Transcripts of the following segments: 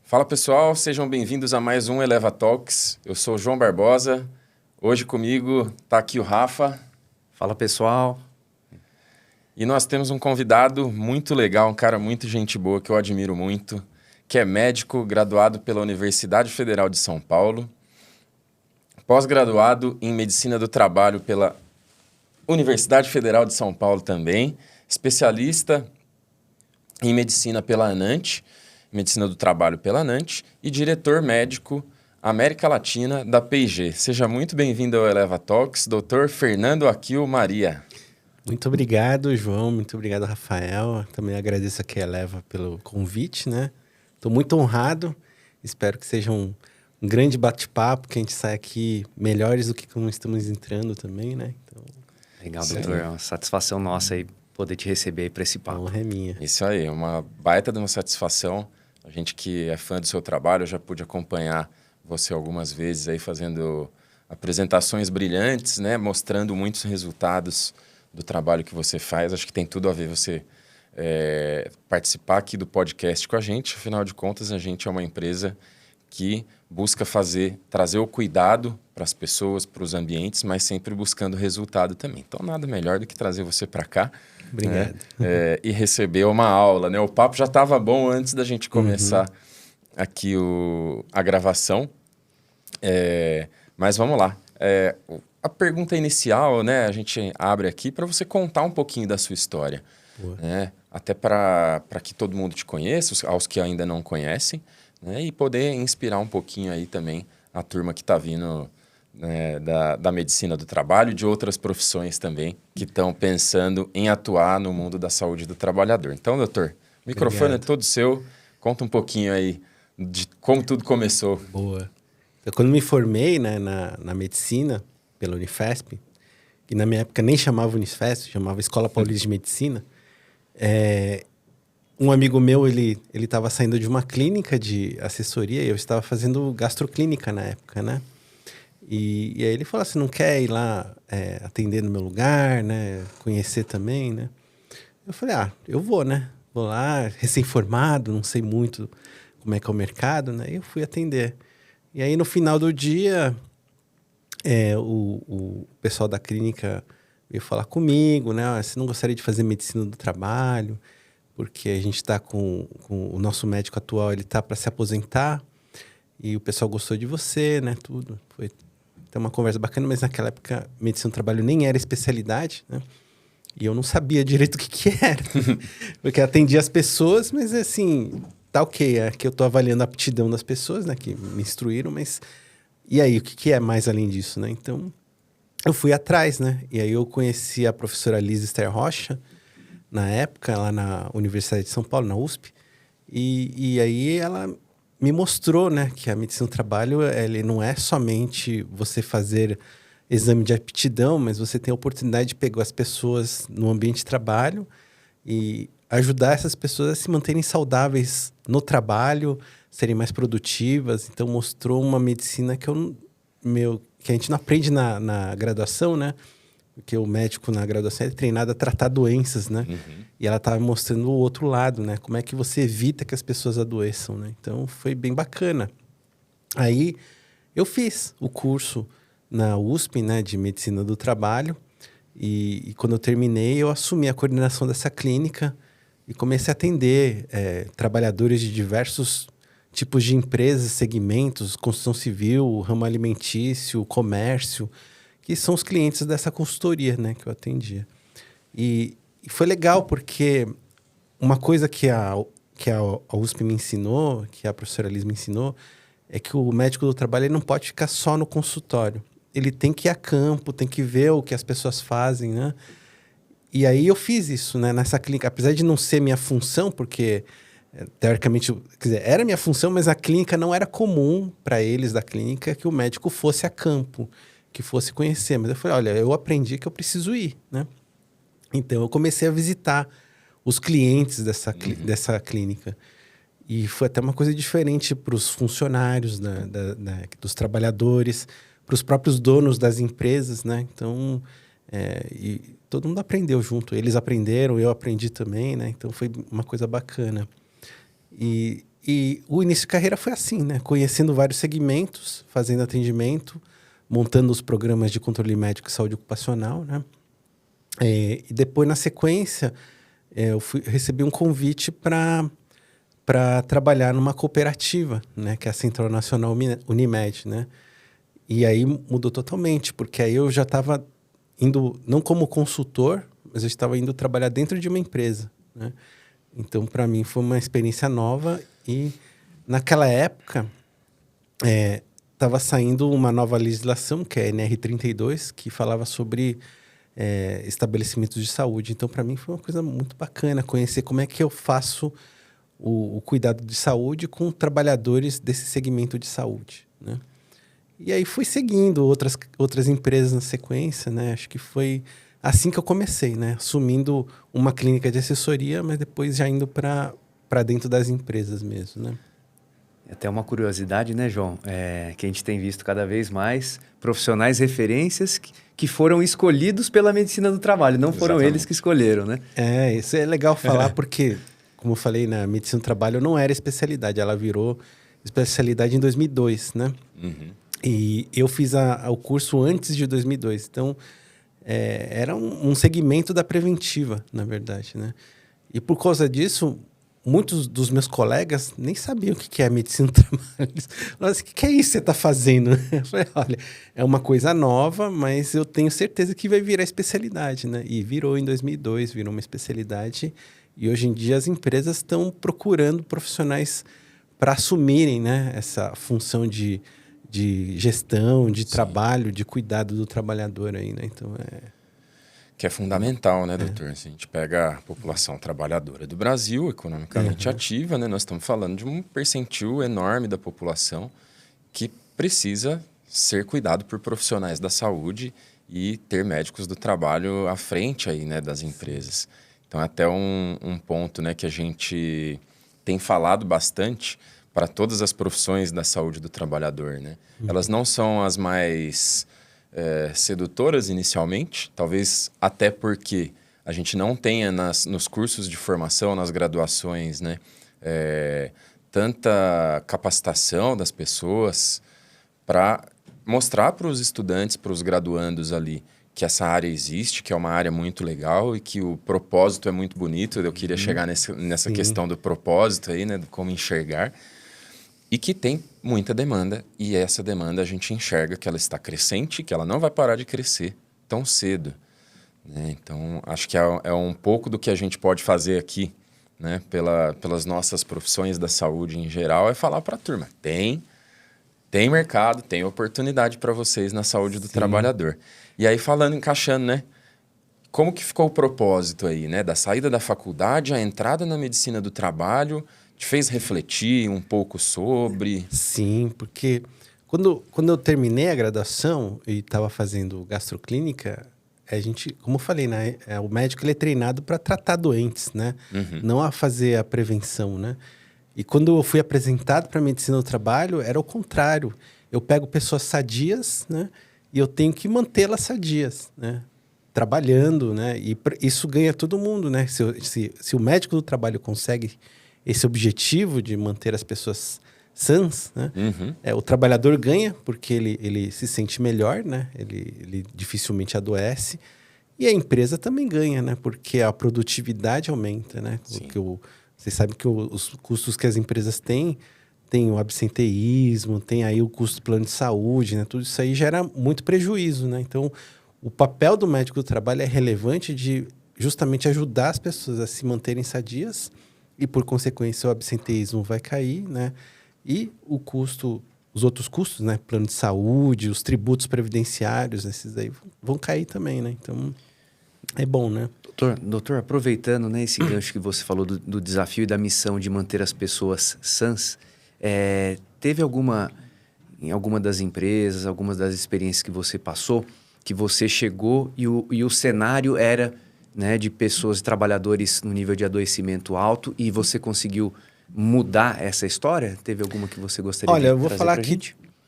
Fala pessoal, sejam bem-vindos a mais um Eleva Talks. Eu sou o João Barbosa. Hoje comigo está aqui o Rafa. Fala pessoal. E nós temos um convidado muito legal, um cara muito gente boa que eu admiro muito, que é médico, graduado pela Universidade Federal de São Paulo, pós-graduado em Medicina do Trabalho pela Universidade Federal de São Paulo também, especialista em Medicina pela ANANT, Medicina do Trabalho pela ANANT e diretor médico América Latina da P&G. Seja muito bem-vindo ao Eleva Talks, Dr. Fernando Aquil Maria. Muito obrigado, João. Muito obrigado, Rafael. Também agradeço aqui a Eleva pelo convite, né? Estou muito honrado. Espero que seja um grande bate-papo, que a gente saia aqui melhores do que como estamos entrando também, né? Então, legal, doutor. É uma satisfação nossa aí poder te receber para esse papo. A honra é minha. Isso aí, uma baita de uma satisfação. A gente que é fã do seu trabalho, eu já pude acompanhar você algumas vezes aí fazendo apresentações brilhantes, né? Mostrando muitos resultados do trabalho que você faz. Acho que tem tudo a ver você participar aqui do podcast com a gente. Afinal de contas, a gente é uma empresa que busca trazer o cuidado para as pessoas, para os ambientes, mas sempre buscando resultado também. Então, nada melhor do que trazer você para cá. Obrigado. Né? E receber uma aula, né? O papo já estava bom antes da gente começar aqui a gravação. Mas vamos lá. A pergunta inicial, né? A gente abre aqui para você contar um pouquinho da sua história. Né? Até para que todo mundo te conheça, aos que ainda não conhecem, né? E poder inspirar um pouquinho aí também a turma que está vindo, né, da medicina do trabalho e de outras profissões também que estão pensando em atuar no mundo da saúde do trabalhador. Então, doutor, o microfone é todo seu. Conta um pouquinho aí de como tudo começou. Boa. Então, quando me formei, né, na medicina pela Unifesp, que na minha época nem chamava Unifesp, chamava Escola Paulista de Medicina, um amigo meu, ele estava saindo de uma clínica de assessoria e eu estava fazendo gastroclínica na época, né? E aí ele falou assim, não quer ir lá atender no meu lugar, né? Conhecer também, né? Eu falei, eu vou, né? Vou lá, recém-formado, não sei muito como é que é o mercado, né? E eu fui atender. E aí no final do dia, o pessoal da clínica veio falar comigo, né? Você não gostaria de fazer medicina do trabalho? Porque a gente está com o nosso médico atual, ele está para se aposentar e o pessoal gostou de você, né? Tudo. Foi uma conversa bacana, mas naquela época medicina do trabalho nem era especialidade, né? E eu não sabia direito o que era. Porque atendia as pessoas, mas assim, tá ok. É que eu tô avaliando a aptidão das pessoas, né? Que me instruíram, mas... E aí, o que é mais além disso, né? Então, eu fui atrás, né? E aí eu conheci a professora Liz Esther Rocha, na época, lá na Universidade de São Paulo, na USP. E aí ela me mostrou, né, que a medicina do trabalho, ele não é somente você fazer exame de aptidão, mas você tem a oportunidade de pegar as pessoas no ambiente de trabalho e ajudar essas pessoas a se manterem saudáveis no trabalho, serem mais produtivas. Então, mostrou uma medicina que a gente não aprende na graduação, né? Porque o médico na graduação é treinado a tratar doenças, né? E ela estava mostrando o outro lado, né? Como é que você evita que as pessoas adoeçam, né? Então, foi bem bacana. Aí, eu fiz o curso na USP, né? De Medicina do Trabalho. E quando eu terminei, eu assumi a coordenação dessa clínica e comecei a atender trabalhadores de diversos tipos de empresas, segmentos, construção civil, ramo alimentício, comércio, que são os clientes dessa consultoria, né, que eu atendia. E foi legal porque uma coisa que a USP me ensinou, que a professora Liz me ensinou, é que o médico do trabalho ele não pode ficar só no consultório. Ele tem que ir a campo, tem que ver o que as pessoas fazem, né? E aí eu fiz isso, né, nessa clínica. Apesar de não ser minha função, porque teoricamente, quer dizer, era minha função, mas a clínica não era comum para eles da clínica que o médico fosse a campo, que fosse conhecer. Mas eu falei, olha, eu aprendi que eu preciso ir, né? Então, eu comecei a visitar os clientes dessa clínica. E foi até uma coisa diferente para os funcionários, dos trabalhadores, para os próprios donos das empresas, né? Então, e todo mundo aprendeu junto. Eles aprenderam, eu aprendi também, né? Então, foi uma coisa bacana. E E o início de carreira foi assim, né? Conhecendo vários segmentos, fazendo atendimento, montando os programas de controle médico e saúde ocupacional, né? E depois, na sequência, eu recebi um convite para trabalhar numa cooperativa, né? Que é a Central Nacional Unimed, né? E aí mudou totalmente, porque aí eu já estava indo, não como consultor, mas eu estava indo trabalhar dentro de uma empresa, né? Então, para mim, foi uma experiência nova e, naquela época, estava saindo uma nova legislação, que é a NR32, que falava sobre estabelecimentos de saúde. Então, para mim, foi uma coisa muito bacana conhecer como é que eu faço o cuidado de saúde com trabalhadores desse segmento de saúde, né? E aí fui seguindo outras empresas na sequência, né? Acho que foi assim que eu comecei, né? Assumindo uma clínica de assessoria, mas depois já indo para dentro das empresas mesmo, né? Até uma curiosidade, né, João? Que a gente tem visto cada vez mais profissionais referências que foram escolhidos pela medicina do trabalho. Não foram eles que escolheram, né? Isso é legal falar porque, como eu falei, na medicina do trabalho não era especialidade. Ela virou especialidade em 2002, né? Uhum. E eu fiz o curso antes de 2002. Então, era um segmento da preventiva, na verdade, né? E por causa disso, muitos dos meus colegas nem sabiam o que é medicina do trabalho. Eles falaram assim, o que é isso que você está fazendo? Eu falei, olha, é uma coisa nova, mas eu tenho certeza que vai virar especialidade, né? E virou em 2002, virou uma especialidade. E hoje em dia as empresas estão procurando profissionais para assumirem, né, essa função de gestão, de trabalho, de cuidado do trabalhador aí, né? Então, Que é fundamental, né, doutor? Se a gente pega a população trabalhadora do Brasil, economicamente ativa, né? Nós estamos falando de um percentil enorme da população que precisa ser cuidado por profissionais da saúde e ter médicos do trabalho à frente aí, né, das empresas. Então, até um ponto, né, que a gente tem falado bastante para todas as profissões da saúde do trabalhador, né? Elas não são as mais sedutoras inicialmente, talvez até porque a gente não tenha nos cursos de formação, nas graduações, né, tanta capacitação das pessoas para mostrar para os estudantes, para os graduandos ali, que essa área existe, que é uma área muito legal e que o propósito é muito bonito. Eu queria chegar nessa questão do propósito aí, né, de como enxergar. E que tem muita demanda, e essa demanda a gente enxerga que ela está crescente, que ela não vai parar de crescer tão cedo, né? Então, acho que é um pouco do que a gente pode fazer aqui, né, pelas nossas profissões da saúde em geral, é falar para a turma, tem mercado, tem oportunidade para vocês na saúde do trabalhador. E aí, encaixando, né, como que ficou o propósito aí, né, da saída da faculdade, a entrada na medicina do trabalho, te fez refletir um pouco sobre? Sim, porque quando eu terminei a graduação e estava fazendo gastroclínica, a gente, como eu falei, né, o médico ele é treinado para tratar doentes, né? Não a fazer a prevenção, né? E quando eu fui apresentado para a medicina do trabalho, era o contrário. Eu pego pessoas sadias, né? E eu tenho que mantê-las sadias, né? Trabalhando, né? E isso ganha todo mundo, né? Se o médico do trabalho consegue esse objetivo de manter as pessoas sãs, né? O trabalhador ganha porque ele se sente melhor, né? Ele dificilmente adoece. E a empresa também ganha, né? Porque a produtividade aumenta, né? Porque vocês sabem que os custos que as empresas têm, tem o absenteísmo, tem aí o custo do plano de saúde, né? Tudo isso aí gera muito prejuízo, né? Então, o papel do médico do trabalho é relevante de justamente ajudar as pessoas a se manterem sadias e, por consequência, o absenteísmo vai cair, né? E o custo, os outros custos, né? Plano de saúde, os tributos previdenciários, esses aí vão cair também, né? Então, é bom, né? Doutor, aproveitando, né, esse gancho que você falou do desafio e da missão de manter as pessoas sãs, teve em alguma das empresas, algumas das experiências que você passou, que você chegou e o cenário era, né, de pessoas, trabalhadores no nível de adoecimento alto e você conseguiu mudar essa história? Teve alguma que você gostaria de trazer? Olha, eu vou falar que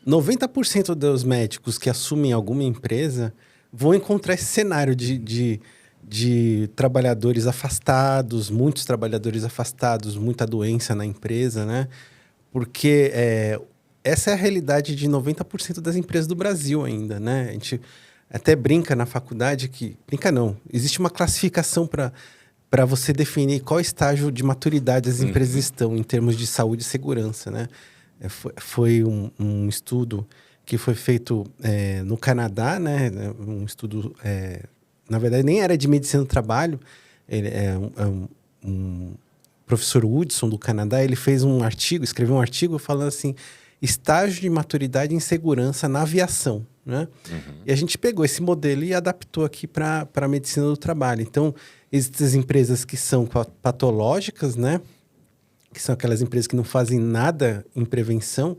90% dos médicos que assumem alguma empresa vão encontrar esse cenário de de trabalhadores afastados, muitos trabalhadores afastados, muita doença na empresa, né? Porque essa é a realidade de 90% das empresas do Brasil ainda, né? A gente até brinca na faculdade que... Brinca não. Existe uma classificação para você definir qual estágio de maturidade as empresas estão em termos de saúde e segurança, né? Foi um estudo que foi feito no Canadá, né? Um estudo... na verdade, nem era de medicina do trabalho. Ele um professor Woodson, do Canadá, ele fez escreveu um artigo falando assim, estágio de maturidade em segurança na aviação, né? E a gente pegou esse modelo e adaptou aqui para a medicina do trabalho. Então, existem as empresas que são patológicas, né? Que são aquelas empresas que não fazem nada em prevenção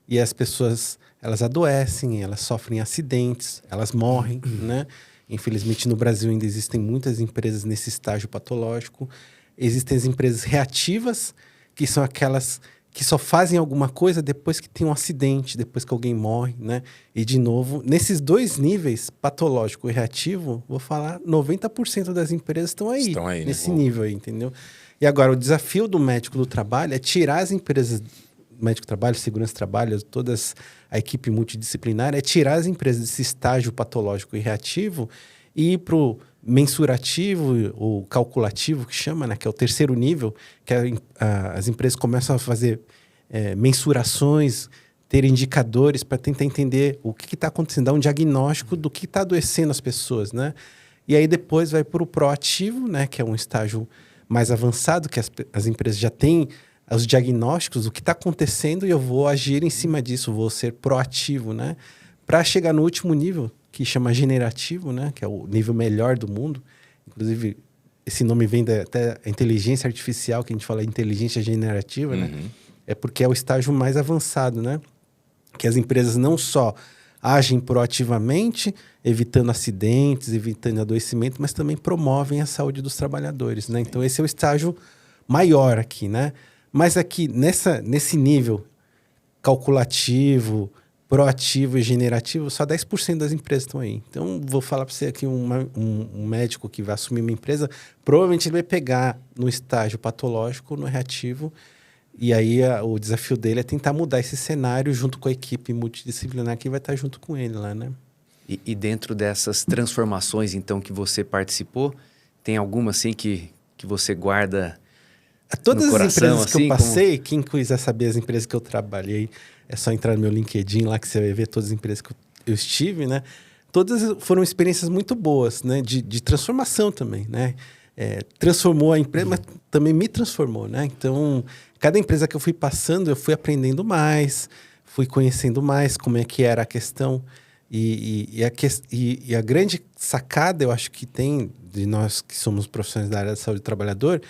e as pessoas, elas adoecem, elas sofrem acidentes, elas morrem, né? Infelizmente, no Brasil ainda existem muitas empresas nesse estágio patológico. Existem as empresas reativas, que são aquelas que só fazem alguma coisa depois que tem um acidente, depois que alguém morre, né? E, de novo, nesses dois níveis, patológico e reativo, vou falar, 90% das empresas estão aí nesse nível aí, entendeu? E agora, o desafio do médico do trabalho é tirar as empresas, médico do trabalho, segurança do trabalho, a equipe multidisciplinar, é tirar as empresas desse estágio patológico e reativo e ir para o mensurativo ou calculativo, que chama, né? Que é o terceiro nível, que as empresas começam a fazer mensurações, ter indicadores para tentar entender o que está acontecendo, dar um diagnóstico do que está adoecendo as pessoas, né? E aí depois vai para o proativo, né? Que é um estágio mais avançado, que as empresas já têm os diagnósticos, o que está acontecendo, e eu vou agir em cima disso, vou ser proativo, né? Para chegar no último nível, que chama generativo, né? Que é o nível melhor do mundo. Inclusive, esse nome vem até a inteligência artificial, que a gente fala inteligência generativa, né? É porque é o estágio mais avançado, né? Que as empresas não só agem proativamente, evitando acidentes, evitando adoecimento, mas também promovem a saúde dos trabalhadores, né? Então, esse é o estágio maior aqui, né? Mas aqui, nesse nível calculativo, proativo e generativo, só 10% das empresas estão aí. Então, vou falar para você aqui, um médico que vai assumir uma empresa, provavelmente ele vai pegar no estágio patológico, no reativo, e aí o desafio dele é tentar mudar esse cenário junto com a equipe multidisciplinar que vai estar junto com ele lá, né? E dentro dessas transformações, então, que você participou, tem alguma, assim, que você guarda todas no coração, as empresas que assim, eu passei, quem quiser saber as empresas que eu trabalhei, é só entrar no meu LinkedIn lá que você vai ver todas as empresas que eu estive, né? Todas foram experiências muito boas, né? De transformação também, né? Transformou a empresa, mas também me transformou, né? Então, cada empresa que eu fui passando, eu fui aprendendo mais, fui conhecendo mais como é que era a questão. E a grande sacada, eu acho que tem, de nós que somos profissionais da área da saúde do trabalhador,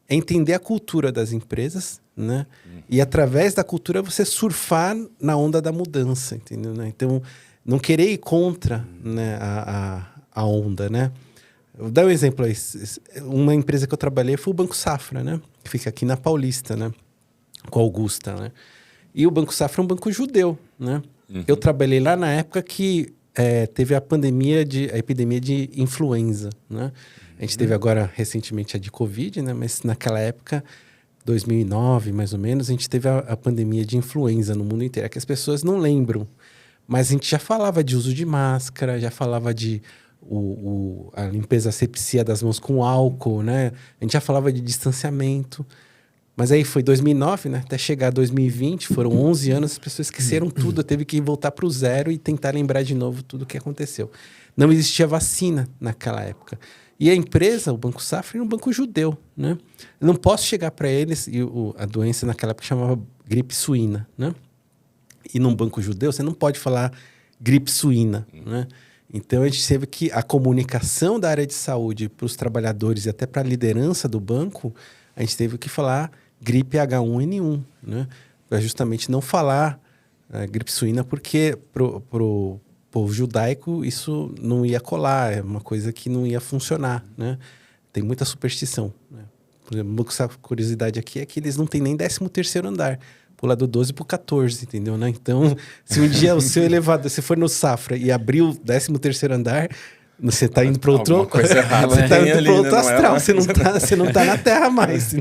é entender a cultura das empresas, né? E através da cultura você surfar na onda da mudança, entendeu? Né? Então, não querer ir contra, né, a onda, né? Vou dar um exemplo aí. Uma empresa que eu trabalhei foi o Banco Safra, né? Que fica aqui na Paulista, né? Com a Augusta, né? E o Banco Safra é um banco judeu, né? Eu trabalhei lá na época que teve a epidemia de influenza, né? A gente teve agora, recentemente, a de Covid, né? Mas naquela época, 2009, mais ou menos, a gente teve a pandemia de influenza no mundo inteiro. É que as pessoas não lembram. Mas a gente já falava de uso de máscara, já falava de a limpeza, a asepsia das mãos com álcool, né? A gente já falava de distanciamento. Mas aí foi 2009, né? Até chegar a 2020, foram 11 anos, as pessoas esqueceram tudo. Eu teve que voltar para o zero e tentar lembrar de novo tudo o que aconteceu. Não existia vacina naquela época. E a empresa, o Banco Safra, era um banco judeu, né? Eu não posso chegar para eles, e a doença naquela época chamava gripe suína, né? E num banco judeu, você não pode falar gripe suína, né? Então, a gente teve que a comunicação da área de saúde para os trabalhadores e até para a liderança do banco, a gente teve que falar gripe H1N1, né? Para justamente não falar gripe suína, porque pro povo judaico isso não ia colar, é uma coisa que não ia funcionar, né? Tem muita superstição, né? Por exemplo, uma curiosidade aqui é que eles não têm nem 13º andar, pular do 12 para o 14, entendeu, né? Então, se um dia o seu elevador, se for no Safra e abrir o 13º andar, Você está indo para outro... Alguma coisa errada você está indo ali, para outro né? astral. Você não tá na Terra mais.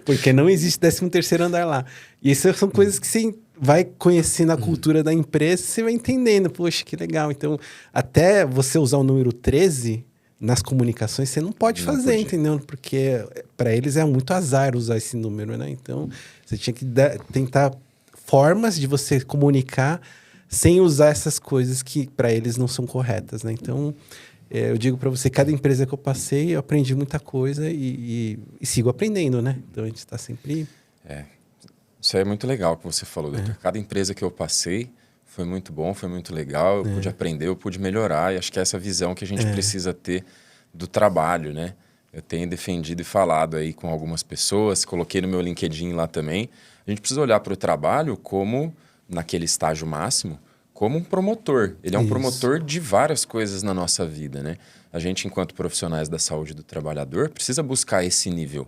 Porque não existe 13º andar lá. E essas são coisas que você vai conhecendo a cultura da empresa, você vai entendendo. Poxa, que legal. Então, até você usar o número 13 nas comunicações, você não pode fazer, entendeu? Porque para eles é muito azar usar esse número, né? Então, você tinha que tentar formas de você comunicar sem usar essas coisas que para eles não são corretas, né? Então, eu digo para você, cada empresa que eu passei, eu aprendi muita coisa e sigo aprendendo, né? Então, a gente está sempre... Isso aí é muito legal que você falou, doutor. Cada empresa que eu passei foi muito bom, foi muito legal. Eu pude aprender, eu pude melhorar. E acho que é essa visão que a gente precisa ter do trabalho, né? Eu tenho defendido e falado aí com algumas pessoas, coloquei no meu LinkedIn lá também. A gente precisa olhar para o trabalho como, naquele estágio máximo, como um promotor. Ele é um promotor de várias coisas na nossa vida, né? A gente, enquanto profissionais da saúde do trabalhador, precisa buscar esse nível.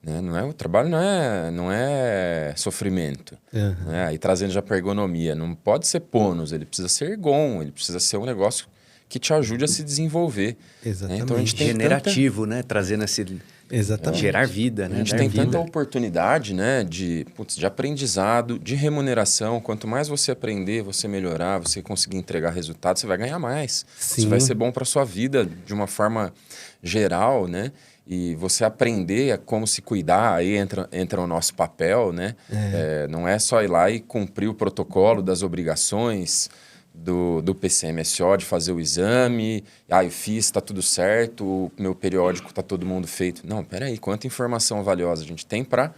Né? O trabalho não é sofrimento. Né? Aí trazendo já para ergonomia, não pode ser pônus, ele precisa ser ergon, ele precisa ser um negócio que te ajude a se desenvolver. Exatamente. Né? Então a gente tem generativo, né? Trazendo esse... Exatamente. Gerar vida, né? A gente Dar tem vida. tanta oportunidade, né, de aprendizado, de remuneração. Quanto mais você aprender, você melhorar, você conseguir entregar resultados, você vai ganhar mais. Sim. Isso vai ser bom para sua vida de uma forma geral, né? E você aprender a como se cuidar, aí entra o nosso papel, né? Não é só ir lá e cumprir o protocolo das obrigações do PCMSO, de fazer o exame, eu fiz, está tudo certo, o meu periódico está todo mundo feito. Não, peraí, quanta informação valiosa a gente tem para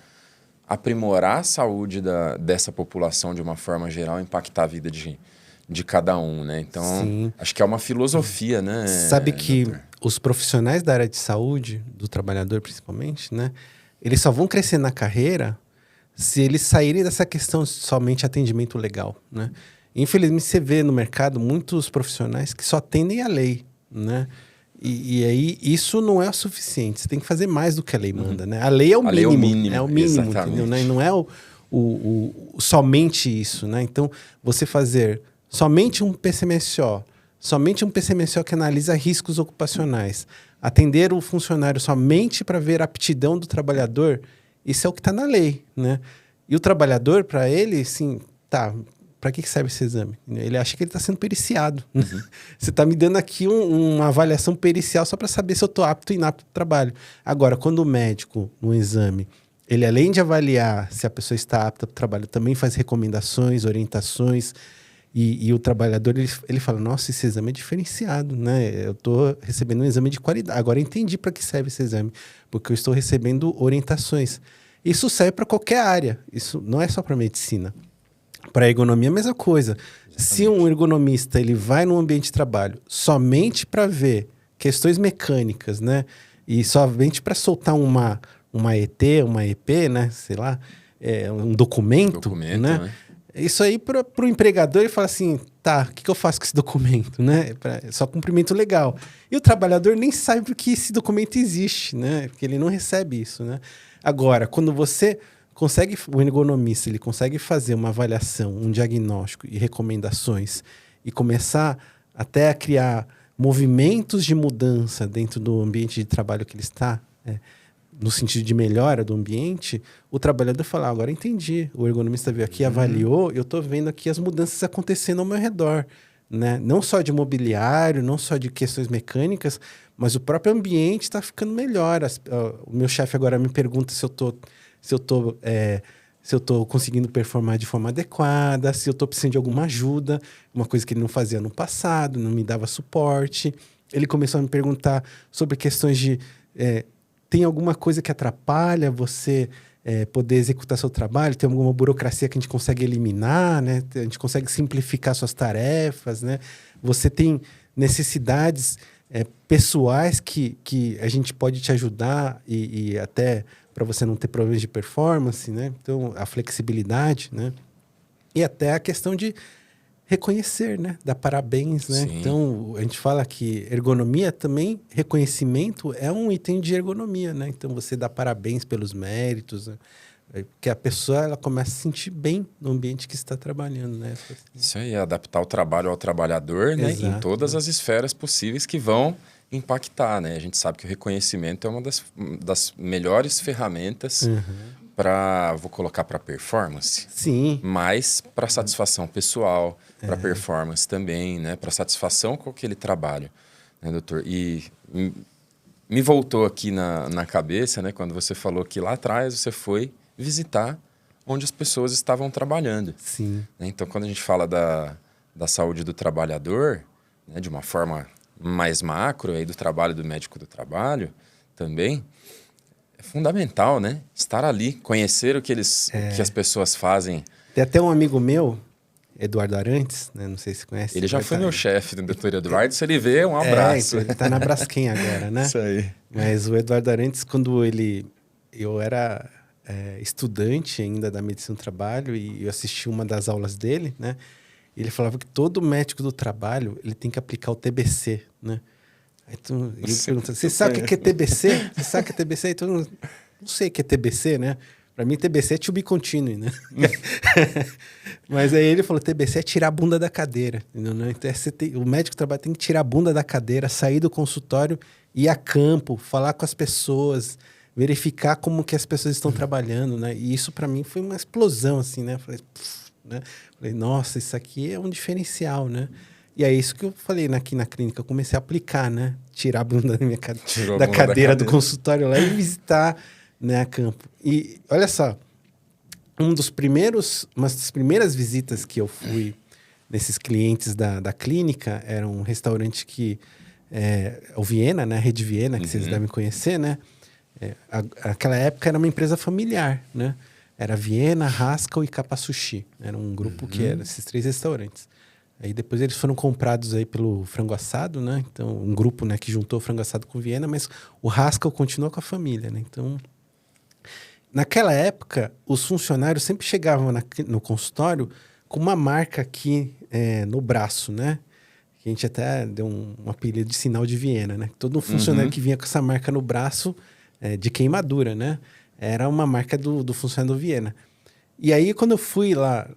aprimorar a saúde dessa população de uma forma geral, impactar a vida de cada um, né? Então, Sim. acho que é uma filosofia, né? Sabe que doutor? os profissionais da área de saúde, do trabalhador principalmente, né? Eles só vão crescer na carreira se eles saírem dessa questão de somente atendimento legal, né? Infelizmente, você vê no mercado muitos profissionais que só atendem a lei, né? E aí, isso não é o suficiente. Você tem que fazer mais do que a lei manda, né? A lei é o mínimo. Lei é o mínimo. É o mínimo, Exatamente. entendeu? Né? E não é somente isso, né? Então, você fazer somente um PCMSO, somente um PCMSO que analisa riscos ocupacionais, atender o funcionário somente para ver a aptidão do trabalhador, isso é o que está na lei, né? E o trabalhador, para ele, assim, tá... Para que serve esse exame? Ele acha que ele está sendo periciado. Você está me dando aqui uma avaliação pericial só para saber se eu estou apto ou inapto para o trabalho. Agora, quando o médico, no exame, ele além de avaliar se a pessoa está apta para o trabalho, também faz recomendações, orientações, e o trabalhador, ele fala, nossa, esse exame é diferenciado, né? Eu estou recebendo um exame de qualidade. Agora eu entendi para que serve esse exame, porque eu estou recebendo orientações. Isso serve para qualquer área, isso não é só para medicina. Para a ergonomia, a mesma coisa. Exatamente. Se um ergonomista ele vai num ambiente de trabalho somente para ver questões mecânicas, né? E somente para soltar uma ET, uma EP, né? Sei lá, um documento, né? Isso aí para o empregador ele fala assim, tá, o que eu faço com esse documento, né? Só cumprimento legal. E o trabalhador nem sabe porque esse documento existe, né? Porque ele não recebe isso, né? Agora, quando o ergonomista, ele consegue fazer uma avaliação, um diagnóstico e recomendações e começar até a criar movimentos de mudança dentro do ambiente de trabalho que ele está, no sentido de melhora do ambiente, o trabalhador fala, agora entendi, o ergonomista veio aqui, avaliou, eu estou vendo aqui as mudanças acontecendo ao meu redor, né? Não só de mobiliário, não só de questões mecânicas, mas o próprio ambiente está ficando melhor. O meu chefe agora me pergunta se eu estou conseguindo performar de forma adequada, se eu estou precisando de alguma ajuda, uma coisa que ele não fazia no passado, não me dava suporte. Ele começou a me perguntar sobre questões de... tem alguma coisa que atrapalha você poder executar seu trabalho? Tem alguma burocracia que a gente consegue eliminar, né? A gente consegue simplificar suas tarefas, né? Você tem necessidades pessoais que a gente pode te ajudar e até... para você não ter problemas de performance, né? Então, a flexibilidade, né? E até a questão de reconhecer, né? Dar parabéns, né? Sim. Então, a gente fala que ergonomia também, reconhecimento é um item de ergonomia, né? Então, você dá parabéns pelos méritos, né? Porque a pessoa ela começa a se sentir bem no ambiente que está trabalhando, né? Isso aí, adaptar o trabalho ao trabalhador, né? Exato, Em todas as esferas possíveis que vão impactar, né? A gente sabe que o reconhecimento é uma das melhores ferramentas para, vou colocar para performance, Sim. mas para satisfação pessoal, para performance também, né? Para satisfação com aquele trabalho, né, doutor? E me voltou aqui na cabeça, né? Quando você falou que lá atrás você foi visitar onde as pessoas estavam trabalhando. Sim. Né? Então, quando a gente fala da saúde do trabalhador, né, de uma forma mais macro, aí do trabalho do médico do trabalho também, é fundamental, né? Estar ali, conhecer o que as pessoas fazem. Tem até um amigo meu, Eduardo Arantes, né? Não sei se você conhece. Ele já foi meu chefe do doutor Eduardo, se ele vê, um abraço. Então ele tá na Braskem agora, né? Isso aí. Mas o Eduardo Arantes, quando eu era estudante ainda da medicina do trabalho e eu assisti uma das aulas dele, né? Ele falava que todo médico do trabalho ele tem que aplicar o TBC, né? Aí ele pergunta, você sabe o que é TBC? Você sabe o que é TBC? Então, não sei o que é TBC, né? Para mim, TBC é to be continue, né? Mas aí ele falou, TBC é tirar a bunda da cadeira, entendeu? Né? Então, o médico do trabalho tem que tirar a bunda da cadeira, sair do consultório, ir a campo, falar com as pessoas, verificar como que as pessoas estão trabalhando, né? E isso para mim foi uma explosão, assim, né? Falei, nossa, isso aqui é um diferencial, né? E é isso que eu falei aqui na clínica, eu comecei a aplicar, né? Tirar a bunda da cadeira do consultório lá e visitar, né, a campo. E olha só, uma das primeiras visitas que eu fui nesses clientes da clínica era um restaurante que o Viena, né? A Rede Viena, que vocês devem conhecer, né? Aquela época era uma empresa familiar, né? Era Viena, Haskell e Capa Sushi. Era um grupo que era esses 3 restaurantes. Aí depois eles foram comprados aí pelo Frango Assado, né? Então, um grupo, né, que juntou o Frango Assado com Viena, mas o Haskell continuou com a família, né? Então, naquela época, os funcionários sempre chegavam no consultório com uma marca aqui no braço, né? Que a gente até deu um apelido de sinal de Viena, né? Todo funcionário que vinha com essa marca no braço, de queimadura, né? Era uma marca do funcionário do Viena. E aí, quando eu fui lá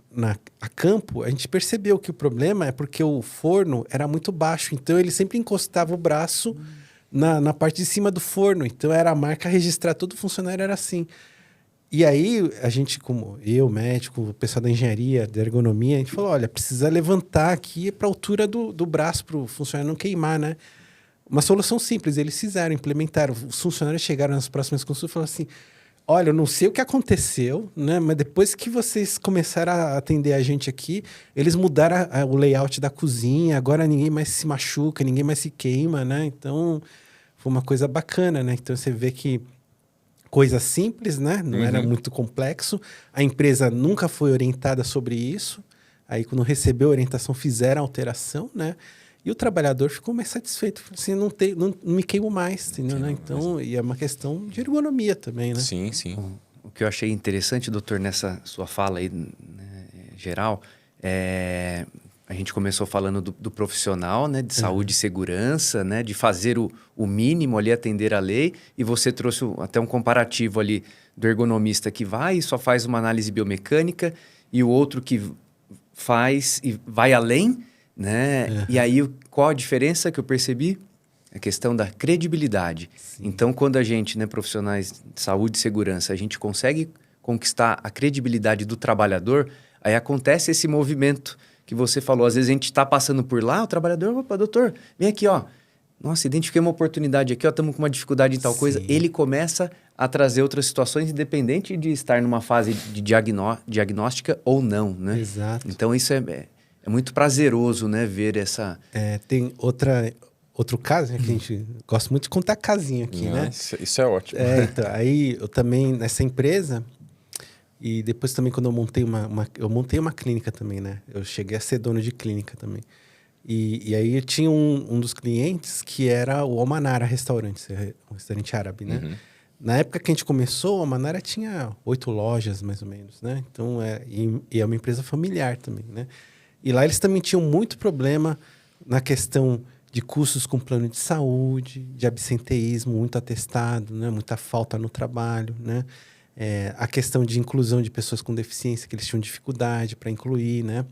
a campo, a gente percebeu que o problema é porque o forno era muito baixo. Então, ele sempre encostava o braço na parte de cima do forno. Então, era a marca registrada, todo funcionário era assim. E aí, a gente, como eu, médico, o pessoal da engenharia, da ergonomia, a gente falou, olha, precisa levantar aqui para a altura do braço, para o funcionário não queimar, né? Uma solução simples, eles fizeram, implementaram. Os funcionários chegaram nas próximas consultas e falaram assim, olha, eu não sei o que aconteceu, né? Mas depois que vocês começaram a atender a gente aqui, eles mudaram o layout da cozinha, agora ninguém mais se machuca, ninguém mais se queima, né? Então, foi uma coisa bacana, né? Então, você vê que coisa simples, né? Não era muito complexo. A empresa nunca foi orientada sobre isso. Aí, quando recebeu a orientação, fizeram a alteração, né? E o trabalhador ficou mais satisfeito. Assim, não me queimo mais, entendeu? Né? Então, e é uma questão de ergonomia também, né? Sim, sim. O que eu achei interessante, doutor, nessa sua fala aí, né, geral, a gente começou falando do profissional, né, de saúde e segurança, né, de fazer o mínimo ali, atender a lei, e você trouxe até um comparativo ali do ergonomista que vai e só faz uma análise biomecânica, e o outro que faz e vai além, né? E aí, qual a diferença que eu percebi? A questão da credibilidade. Sim. Então, quando a gente, né, profissionais de saúde e segurança, a gente consegue conquistar a credibilidade do trabalhador, aí acontece esse movimento que você falou. Às vezes a gente está passando por lá, o trabalhador, opa, doutor, vem aqui, ó. Nossa, identifiquei uma oportunidade aqui, ó, estamos com uma dificuldade em tal coisa. Ele começa a trazer outras situações, independente de estar numa fase de diagnóstica ou não, né? Exato. Então, isso é muito prazeroso, né, ver essa... Tem outro caso, né, que a gente gosta muito de contar casinha aqui, né? Isso é ótimo. Então, aí eu também, nessa empresa, e depois também quando eu montei uma clínica também, né? Eu cheguei a ser dono de clínica também. E aí eu tinha um dos clientes que era o Almanara Restaurante, um restaurante árabe, né? Na época que a gente começou, o Almanara tinha 8 lojas, mais ou menos, né? Então, e é uma empresa familiar também, né? E lá eles também tinham muito problema na questão de custos com plano de saúde, de absenteísmo, muito atestado, né? Muita falta no trabalho, né? a questão de inclusão de pessoas com deficiência, que eles tinham dificuldade para incluir, né?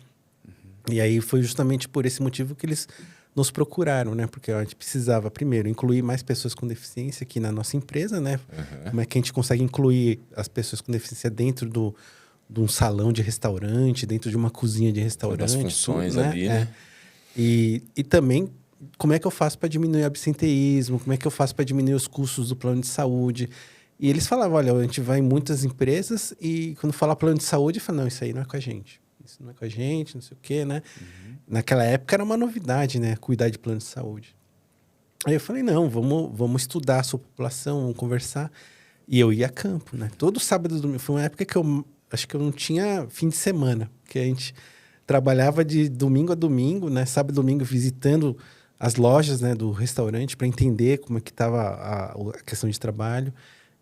E aí foi justamente por esse motivo que eles nos procuraram, né? Porque a gente precisava, primeiro, incluir mais pessoas com deficiência aqui na nossa empresa, né? Como é que a gente consegue incluir as pessoas com deficiência dentro de um salão de restaurante, dentro de uma cozinha de restaurante. Das funções tudo, né? ali, né? E também, como é que eu faço para diminuir o absenteísmo? Como é que eu faço para diminuir os custos do plano de saúde? E eles falavam, olha, a gente vai em muitas empresas e quando fala plano de saúde, fala, não, isso aí não é com a gente. Isso não é com a gente, não sei o quê, né? Naquela época era uma novidade, né? Cuidar de plano de saúde. Aí eu falei, não, vamos estudar a sua população, vamos conversar. E eu ia a campo, né? Todo sábado e domingo. Foi uma época que eu acho que eu não tinha fim de semana, porque a gente trabalhava de domingo a domingo, né? Sábado e domingo visitando as lojas, né, do restaurante para entender como é que estava a questão de trabalho,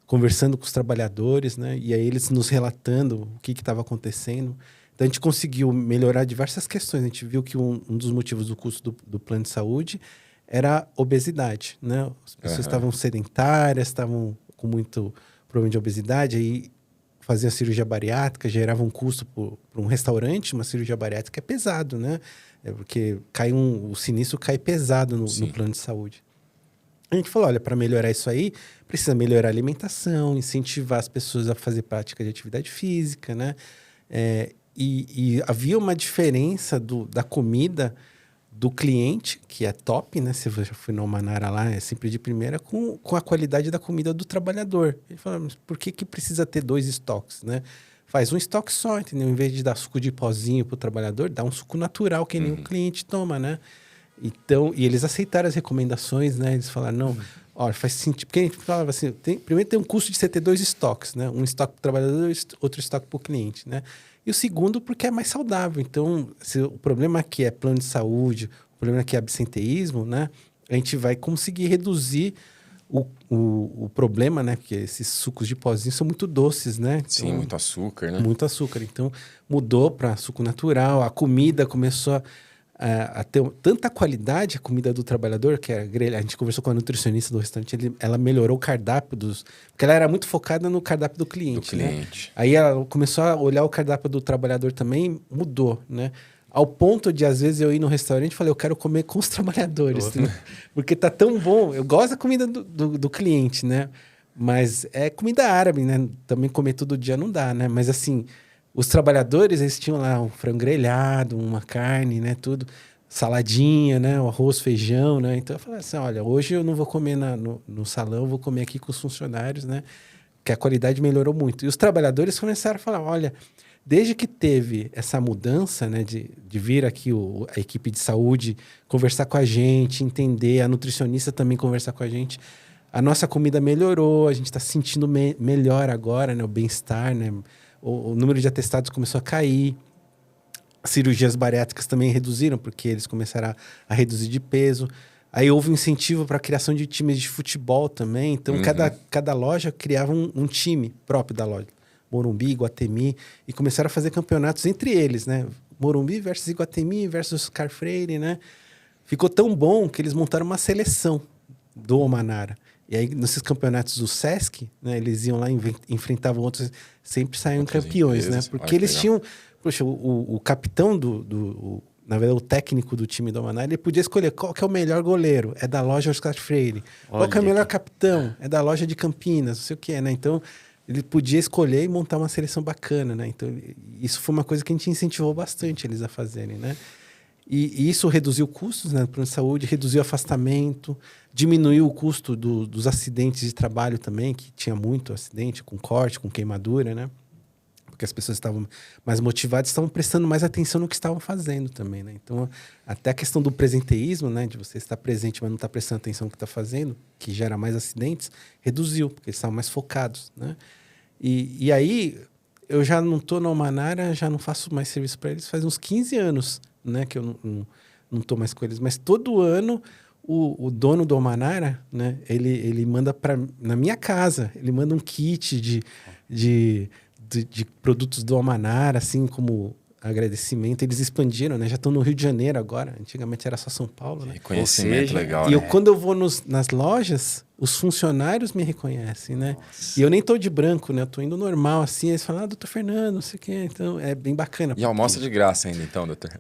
conversando com os trabalhadores, né? E aí eles nos relatando o que estava acontecendo. Então, a gente conseguiu melhorar diversas questões. A gente viu que um dos motivos do custo do plano de saúde era a obesidade, né? As pessoas estavam sedentárias, estavam com muito problema de obesidade, aí faziam cirurgia bariátrica, gerava um custo para um restaurante. Uma cirurgia bariátrica é pesado, né? Porque o sinistro cai pesado no plano de saúde. A gente falou, olha, para melhorar isso aí, precisa melhorar a alimentação, incentivar as pessoas a fazer prática de atividade física, né? E havia uma diferença da comida do cliente, que é top, né? Se você foi no Almanara lá, é sempre de primeira, com a qualidade da comida do trabalhador. Ele falou, mas por que precisa ter 2 estoques, né? Faz um estoque só, entendeu? Em vez de dar suco de pozinho para o trabalhador, dá um suco natural que nem o cliente toma, né? Então, e eles aceitaram as recomendações, né? Eles falaram, não, olha, faz sentido. Porque a gente falava assim, primeiro tem um custo de você ter 2 estoques, né? Um estoque para o trabalhador e outro estoque para o cliente, né? E o segundo, porque é mais saudável. Então, se o problema aqui é plano de saúde, o problema aqui é absenteísmo, né? A gente vai conseguir reduzir o problema, né? Porque esses sucos de pozinho são muito doces, né? Então, Sim, muito açúcar, né? muito açúcar. Então, mudou para suco natural. A comida começou a ter tanta qualidade, a comida do trabalhador, que a gente conversou com a nutricionista do restaurante, ela melhorou o cardápio porque ela era muito focada no cardápio do cliente. Né? Aí ela começou a olhar o cardápio do trabalhador também, mudou, né? Ao ponto de, às vezes, eu ir no restaurante e falar, eu quero comer com os trabalhadores, né? Porque tá tão bom. Eu gosto da comida do cliente, né? Mas é comida árabe, né? Também comer todo dia não dá, né? Mas assim, os trabalhadores, eles tinham lá um frango grelhado, uma carne, né? Tudo, saladinha, né? O arroz, feijão, né? Então eu falei assim, olha, hoje eu não vou comer no salão, eu vou comer aqui com os funcionários, né? Que a qualidade melhorou muito. E os trabalhadores começaram a falar, olha, desde que teve essa mudança, né? De vir aqui a equipe de saúde conversar com a gente, entender, a nutricionista também conversar com a gente, a nossa comida melhorou, a gente está se sentindo melhor agora, né? O bem-estar, né? O número de atestados começou a cair. As cirurgias bariátricas também reduziram, porque eles começaram a reduzir de peso. Aí houve um incentivo para a criação de times de futebol também. Então, cada loja criava um time próprio da loja. Morumbi, Iguatemi. E começaram a fazer campeonatos entre eles, né? Morumbi versus Iguatemi versus Oscar Freire, né? Ficou tão bom que eles montaram uma seleção do Almanara. E aí, nesses campeonatos do Sesc, né, eles iam lá e enfrentavam outros, sempre saíam campeões, empresas, né? Porque eles tinham... Poxa, o capitão na verdade, o técnico do time do Almanara, ele podia escolher qual que é o melhor goleiro. É da loja Oscar Freire. Qual que é o melhor capitão? É da loja de Campinas, não sei o que, né? Então, ele podia escolher e montar uma seleção bacana, né? Então, isso foi uma coisa que a gente incentivou bastante eles a fazerem, né? E isso reduziu custos, né, para a saúde, reduziu o afastamento, diminuiu o custo dos acidentes de trabalho também, que tinha muito acidente, com corte, com queimadura, né? Porque as pessoas estavam mais motivadas, estavam prestando mais atenção no que estavam fazendo também, né? Então, até a questão do presenteísmo, né, de você estar presente, mas não estar prestando atenção no que está fazendo, que gera mais acidentes, reduziu, porque eles estavam mais focados, né? E aí, eu já não estou no Almanara, já não faço mais serviço para eles faz uns 15 anos, né, que eu não estou mais com eles. Mas todo ano, o dono do Almanara, né, ele manda na minha casa, ele manda um kit de produtos do Almanara, assim como agradecimento. Eles expandiram, né? Já estão no Rio de Janeiro agora. Antigamente era só São Paulo, né? Reconhecimento legal, E né? quando eu vou nas lojas, os funcionários me reconhecem, né? Nossa. E eu nem tô de branco, né? Eu tô indo normal, assim. Eles falam, doutor Fernando, não sei o quê. Então, é bem bacana. E almoça de graça ainda, então, doutor?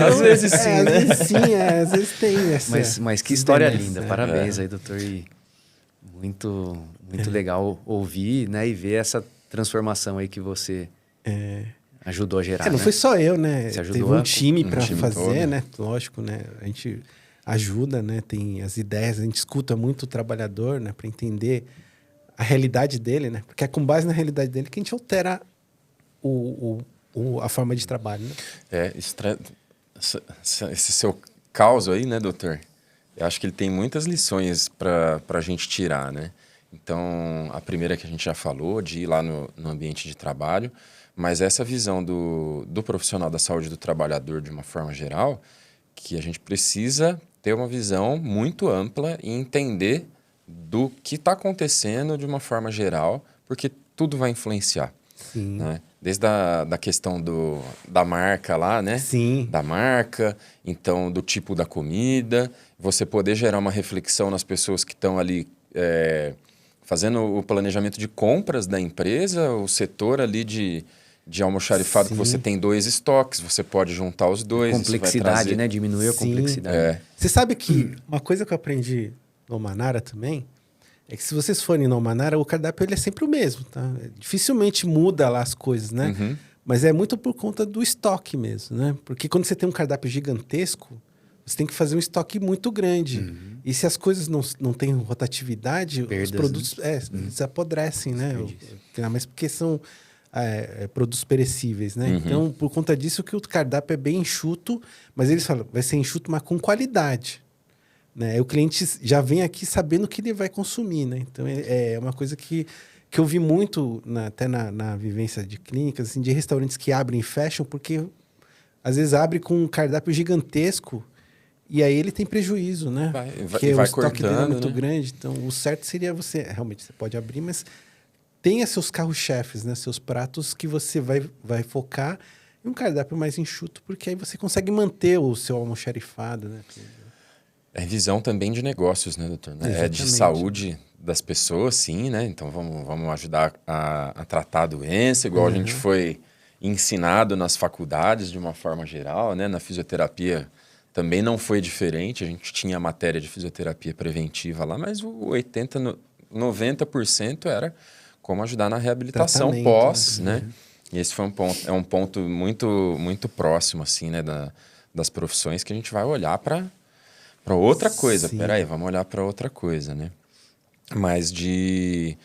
Às vezes sim, né? Às vezes sim, às vezes tem essa... Mas que esses história benesses, linda. né? Parabéns aí, doutor. E muito legal ouvir, né? E ver essa transformação aí que você ajudou a gerar, não né? foi só eu, né? Você Teve ajudou um time um para time fazer, todo. né? Lógico, né? A gente ajuda, né? Tem as ideias, a gente escuta muito o trabalhador, né? Para entender a realidade dele, né? Porque é com base na realidade dele que a gente altera a forma de trabalho, né? Esse seu caos aí, né, doutor? Eu acho que ele tem muitas lições para a gente tirar, né? Então, a primeira que a gente já falou, de ir lá no ambiente de trabalho, mas essa visão do profissional da saúde do trabalhador de uma forma geral, que a gente precisa ter uma visão muito ampla e entender do que está acontecendo de uma forma geral, porque tudo vai influenciar. Sim. Né? Desde da questão da marca lá, né? Sim. Da marca, então do tipo da comida, você poder gerar uma reflexão nas pessoas que estão ali fazendo o planejamento de compras da empresa, o setor ali de almoxarifado, que você tem 2 estoques, você pode juntar os dois. Complexidade, né? Diminuir a Sim. complexidade. Você sabe que uma coisa que eu aprendi no Manara também é que se vocês forem no Manara, o cardápio ele é sempre o mesmo, tá? Dificilmente muda lá as coisas, né? Uhum. Mas é muito por conta do estoque mesmo, né? Porque quando você tem um cardápio gigantesco, você tem que fazer um estoque muito grande. E se as coisas não têm rotatividade, Perdas, os produtos eles apodrecem, né? Mas porque são produtos perecíveis, né? Então, por conta disso que o cardápio é bem enxuto, mas eles falam, vai ser enxuto, mas com qualidade. Né? O cliente já vem aqui sabendo o que ele vai consumir, né? Então, é uma coisa que eu vi muito, até na vivência de clínicas, assim, de restaurantes que abrem e fecham, porque às vezes abre com um cardápio gigantesco e aí ele tem prejuízo, né? Porque o estoque dele é muito grande. Então, o certo seria realmente, você pode abrir, mas tenha seus carros-chefes, né? Seus pratos que você vai focar em um cardápio mais enxuto, porque aí você consegue manter o seu almoxarifado, né? É visão também de negócios, né, doutor? É de saúde das pessoas, sim, né? Então vamos ajudar a tratar a doença, igual a gente foi ensinado nas faculdades de uma forma geral, né? Na fisioterapia também não foi diferente. A gente tinha a matéria de fisioterapia preventiva lá, mas o 90% era como ajudar na reabilitação pós, né? E esse foi um ponto muito, muito próximo, assim, né? Das profissões que a gente vai olhar para outra coisa. Peraí, vamos olhar para outra coisa, né? Mas de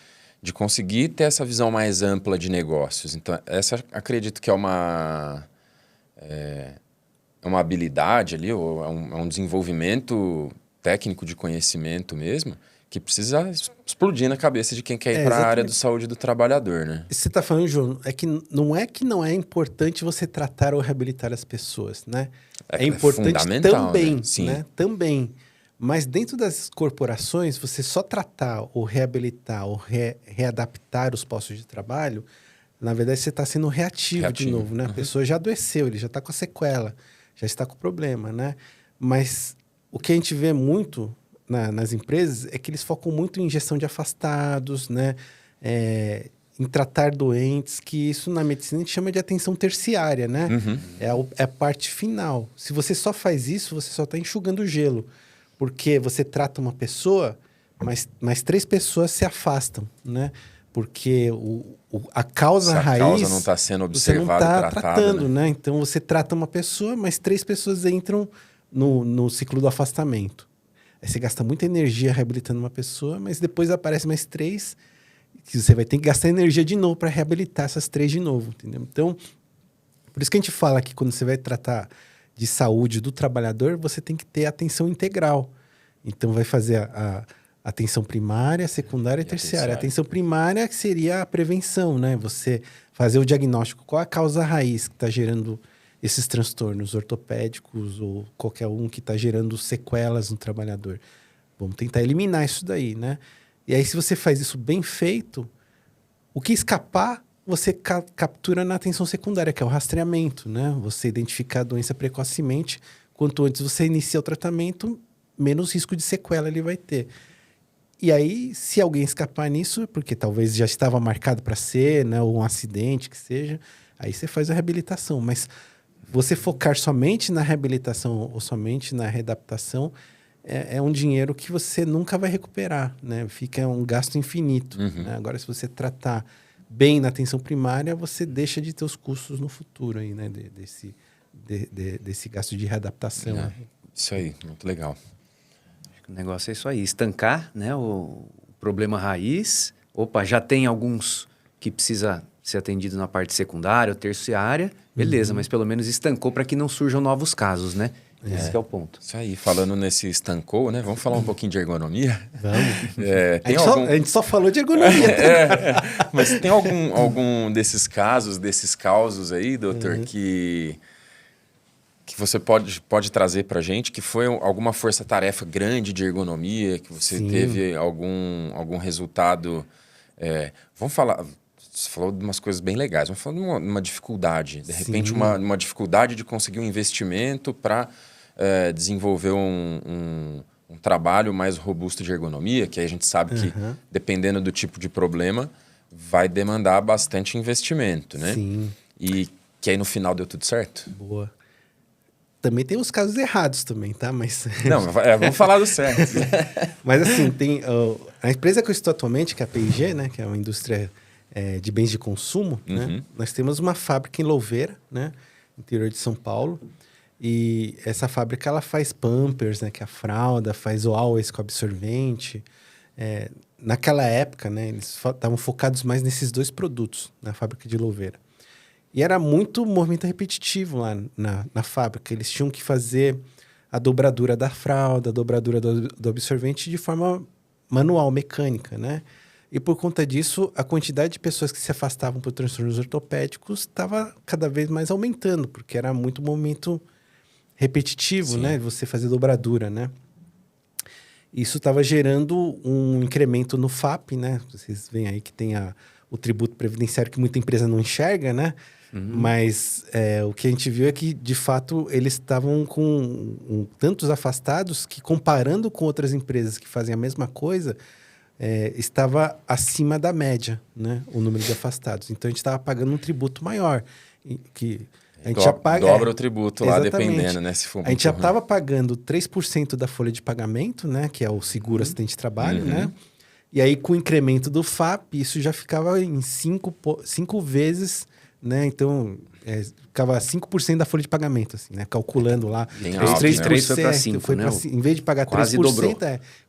conseguir ter essa visão mais ampla de negócios. Então, essa acredito que é uma habilidade ali, ou é um desenvolvimento técnico de conhecimento mesmo, que precisa explodir na cabeça de quem quer ir para a área da saúde do trabalhador, né? Você está falando, João, é que não é importante você tratar ou reabilitar as pessoas, né? É importante também, né? Sim. Né? Também. Mas dentro das corporações, você só tratar ou reabilitar ou readaptar os postos de trabalho, na verdade você está sendo reativo de novo, né? A pessoa já adoeceu, ele já está com a sequela, já está com o problema, né? Mas o que a gente vê muito nas empresas é que eles focam muito em gestão de afastados, né? Em tratar doentes, que isso na medicina a gente chama de atenção terciária, né? É a parte final. Se você só faz isso, você só está enxugando o gelo. Porque você trata uma pessoa, mas 3 pessoas se afastam, né? Porque a causa raiz... a causa não está sendo observada e tratada, tratando, né? Então, você trata uma pessoa, mas 3 pessoas entram no ciclo do afastamento. Aí você gasta muita energia reabilitando uma pessoa, mas depois aparece mais 3, que você vai ter que gastar energia de novo para reabilitar essas 3 de novo, entendeu? Então, por isso que a gente fala que quando você vai tratar de saúde do trabalhador, você tem que ter atenção integral. Então, vai fazer a atenção primária, secundária e terciária. A atenção primária que seria a prevenção, né? Você fazer o diagnóstico. Qual a causa raiz que está gerando esses transtornos ortopédicos ou qualquer um que está gerando sequelas no trabalhador? Vamos tentar eliminar isso daí, né? E aí, se você faz isso bem feito, o que escapar você captura na atenção secundária, que é o rastreamento, né? Você identificar a doença precocemente. Quanto antes você inicia o tratamento, menos risco de sequela ele vai ter. E aí, se alguém escapar nisso, porque talvez já estava marcado para ser, né? Ou um acidente, que seja, aí você faz a reabilitação. Mas você focar somente na reabilitação ou somente na readaptação é um dinheiro que você nunca vai recuperar, né? Fica um gasto infinito. Né? Agora, se você tratar bem na atenção primária, você deixa de ter os custos no futuro aí, né? Desse gasto de readaptação. Isso aí, muito legal. O negócio é isso aí, estancar, né, o problema raiz. Opa, já tem alguns que precisa ser atendido na parte secundária ou terciária, beleza, mas pelo menos estancou para que não surjam novos casos, né? Esse que é o ponto. Isso aí, falando nesse estancou, né? Vamos falar um pouquinho de ergonomia? Vamos. A gente só falou de ergonomia. Mas tem algum desses casos, desses causos aí, doutor, que você pode trazer para a gente, que foi alguma força-tarefa grande de ergonomia, que você teve algum resultado... vamos falar... Você falou de umas coisas bem legais, vamos falar de uma dificuldade. De repente, uma dificuldade de conseguir um investimento para desenvolver um trabalho mais robusto de ergonomia, que aí a gente sabe que, dependendo do tipo de problema, vai demandar bastante investimento, né? Sim. E que aí no final deu tudo certo? Boa. Também tem os casos errados também, tá? Mas... Não, vamos falar do certo. Mas assim, tem... a empresa que eu estou atualmente, que é a P&G, né? Que é uma indústria de bens de consumo, né? Nós temos uma fábrica em Louveira, né? Interior de São Paulo. E essa fábrica, ela faz Pampers, né? Que é a fralda, faz o Always com absorvente. Naquela época, né? Eles estavam focados mais nesses dois produtos, na fábrica de Louveira. E era muito movimento repetitivo lá na fábrica. Eles tinham que fazer a dobradura da fralda, a dobradura do absorvente de forma manual, mecânica, né? E por conta disso, a quantidade de pessoas que se afastavam por transtornos ortopédicos estava cada vez mais aumentando, porque era muito movimento repetitivo, né? Você fazer dobradura, né? Isso estava gerando um incremento no FAP, né? Vocês veem aí que tem o tributo previdenciário que muita empresa não enxerga, né? Mas o que a gente viu é que, de fato, eles estavam com tantos afastados que, comparando com outras empresas que fazem a mesma coisa, estava acima da média, né? O número de afastados. Então, a gente estava pagando um tributo maior. A gente já paga, dobra o tributo lá, exatamente. Dependendo, né? Se for a gente já estava pagando 3% da folha de pagamento, né? Que é o seguro assistente de trabalho, né? E aí, com o incremento do FAP, isso já ficava em 5 vezes... Né? Então, ficava 5% da folha de pagamento, assim, né? Calculando lá. Os 3 foi para 5, né? Em vez de pagar quase 3%, dobrou.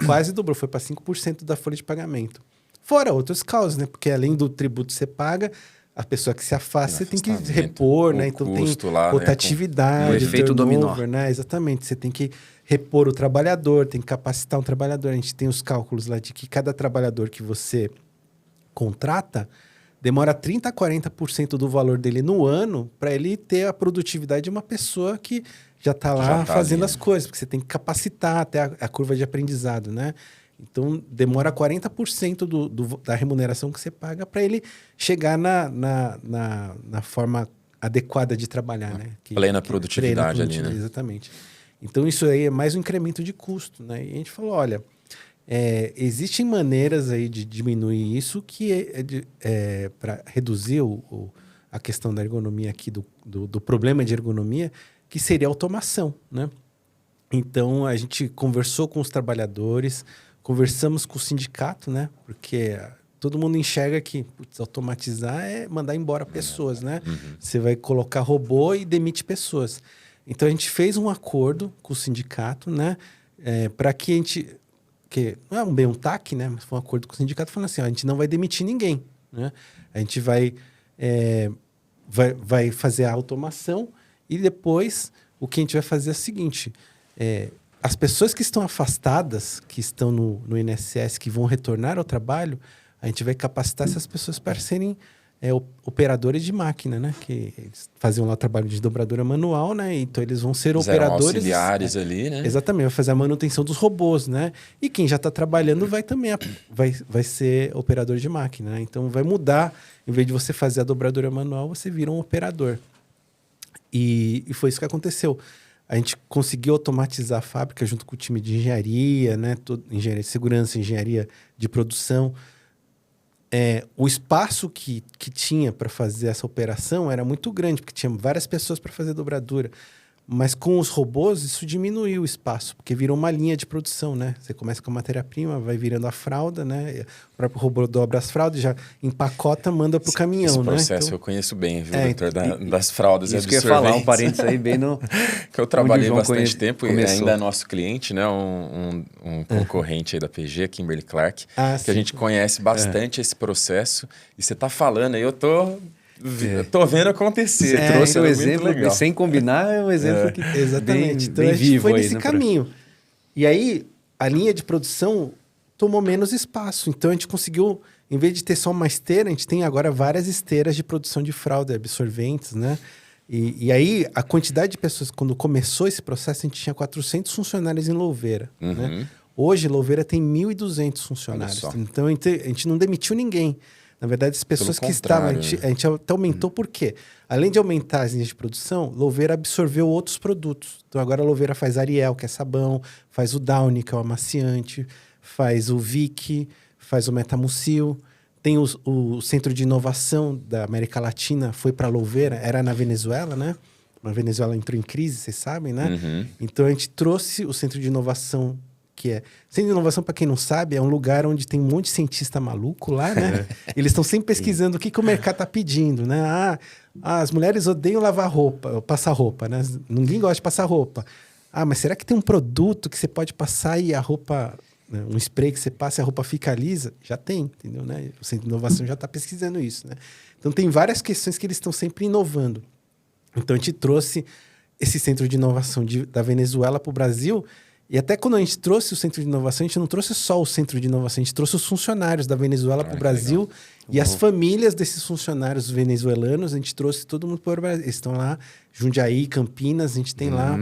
Quase dobrou. Foi para 5% da folha de pagamento. Fora outras causas, né? Porque além do tributo que você paga, a pessoa que se afasta, você tem que repor, né? Então, tem lá, rotatividade, né? O efeito dominó. Né? Exatamente. Você tem que repor o trabalhador, tem que capacitar um trabalhador. A gente tem os cálculos lá de que cada trabalhador que você contrata demora 30% a 40% do valor dele no ano para ele ter a produtividade de uma pessoa que já está lá fazendo as coisas, porque você tem que capacitar até a curva de aprendizado, né? Então, demora 40% da remuneração que você paga para ele chegar na forma adequada de trabalhar, né? Plena produtividade ali, né? Exatamente. Então, isso aí é mais um incremento de custo, né? E a gente falou, olha... existem maneiras aí de diminuir isso que para reduzir a questão da ergonomia aqui, do problema de ergonomia, que seria a automação, né? Então, a gente conversou com os trabalhadores, conversamos com o sindicato, né? Porque todo mundo enxerga que automatizar é mandar embora pessoas, né? Você vai colocar robô e demite pessoas. Então, a gente fez um acordo com o sindicato, né? Para que a gente... que não é bem um TAC, né? Mas foi um acordo com o sindicato falando assim, ó, a gente não vai demitir ninguém, né? A gente vai fazer a automação e depois o que a gente vai fazer é o seguinte, as pessoas que estão afastadas, que estão no INSS, que vão retornar ao trabalho, a gente vai capacitar essas pessoas para serem operadores de máquina, né? Que eles faziam lá o trabalho de dobradura manual, né? Então eles vão ser Eles eram operadores... auxiliares ali, né? Exatamente, vai fazer a manutenção dos robôs, né? E quem já está trabalhando vai também vai ser operador de máquina, né? Então vai mudar, em vez de você fazer a dobradura manual, você vira um operador. E foi isso que aconteceu. A gente conseguiu automatizar a fábrica junto com o time de engenharia, né? Engenharia de segurança, engenharia de produção. O espaço que tinha para fazer essa operação era muito grande, porque tinha várias pessoas para fazer dobradura. Mas com os robôs, isso diminuiu o espaço, porque virou uma linha de produção, né? Você começa com a matéria-prima, vai virando a fralda, né? O próprio robô dobra as fraldas, já empacota, manda para o caminhão, esse né? processo eu conheço bem, viu, doutor? Das fraldas e isso que eu ia falar, um parênteses aí bem no... que eu trabalhei bastante tempo começou. E ainda é nosso cliente, né? Um concorrente aí da PG, Kimberly Clark, que sim. a gente conhece bastante esse processo. E você tá falando aí, eu tô vendo acontecer. Você trouxe um exemplo, legal. sem combinar, é um exemplo que exatamente. Então bem a gente vivo foi aí, nesse né, caminho. E aí, a linha de produção tomou menos espaço. Então a gente conseguiu, em vez de ter só uma esteira, a gente tem agora várias esteiras de produção de fralda, absorventes, né? E aí, a quantidade de pessoas, quando começou esse processo, a gente tinha 400 funcionários em Louveira, né? Hoje, Louveira tem 1.200 funcionários. Então, a gente não demitiu ninguém. Na verdade, as pessoas que estavam... A gente até aumentou por quê? Além de aumentar as linhas de produção, Louveira absorveu outros produtos. Então, agora a Louveira faz Ariel, que é sabão, faz o Downy, que é o amaciante, faz o Vic, faz o Metamucil. Tem o Centro de Inovação da América Latina, foi para Louveira, era na Venezuela, né? A Venezuela entrou em crise, vocês sabem, né? Então, a gente trouxe o Centro de Inovação, que é... Centro de Inovação, para quem não sabe, é um lugar onde tem um monte de cientista maluco lá, né? Eles estão sempre pesquisando o que o mercado está pedindo, né? As mulheres odeiam lavar roupa, passar roupa, né? Ninguém gosta de passar roupa. Mas será que tem um produto que você pode passar e a roupa... Um spray que você passa e a roupa fica lisa? Já tem, entendeu? Né? O Centro de Inovação já está pesquisando isso, né? Então, tem várias questões que eles estão sempre inovando. Então, a gente trouxe esse Centro de Inovação da Venezuela para o Brasil. E até quando a gente trouxe o Centro de Inovação, a gente não trouxe só o Centro de Inovação, a gente trouxe os funcionários da Venezuela para o Brasil e as famílias desses funcionários venezuelanos, a gente trouxe todo mundo para o Brasil. Eles estão lá, Jundiaí, Campinas, a gente tem lá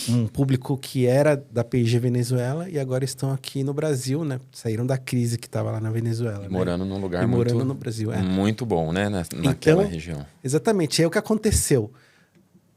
um público que era da P&G Venezuela e agora estão aqui no Brasil, né? Saíram da crise que estava lá na Venezuela. Morando num lugar morando no Brasil, muito bom, né? Naquela região. Exatamente. Aí o que aconteceu?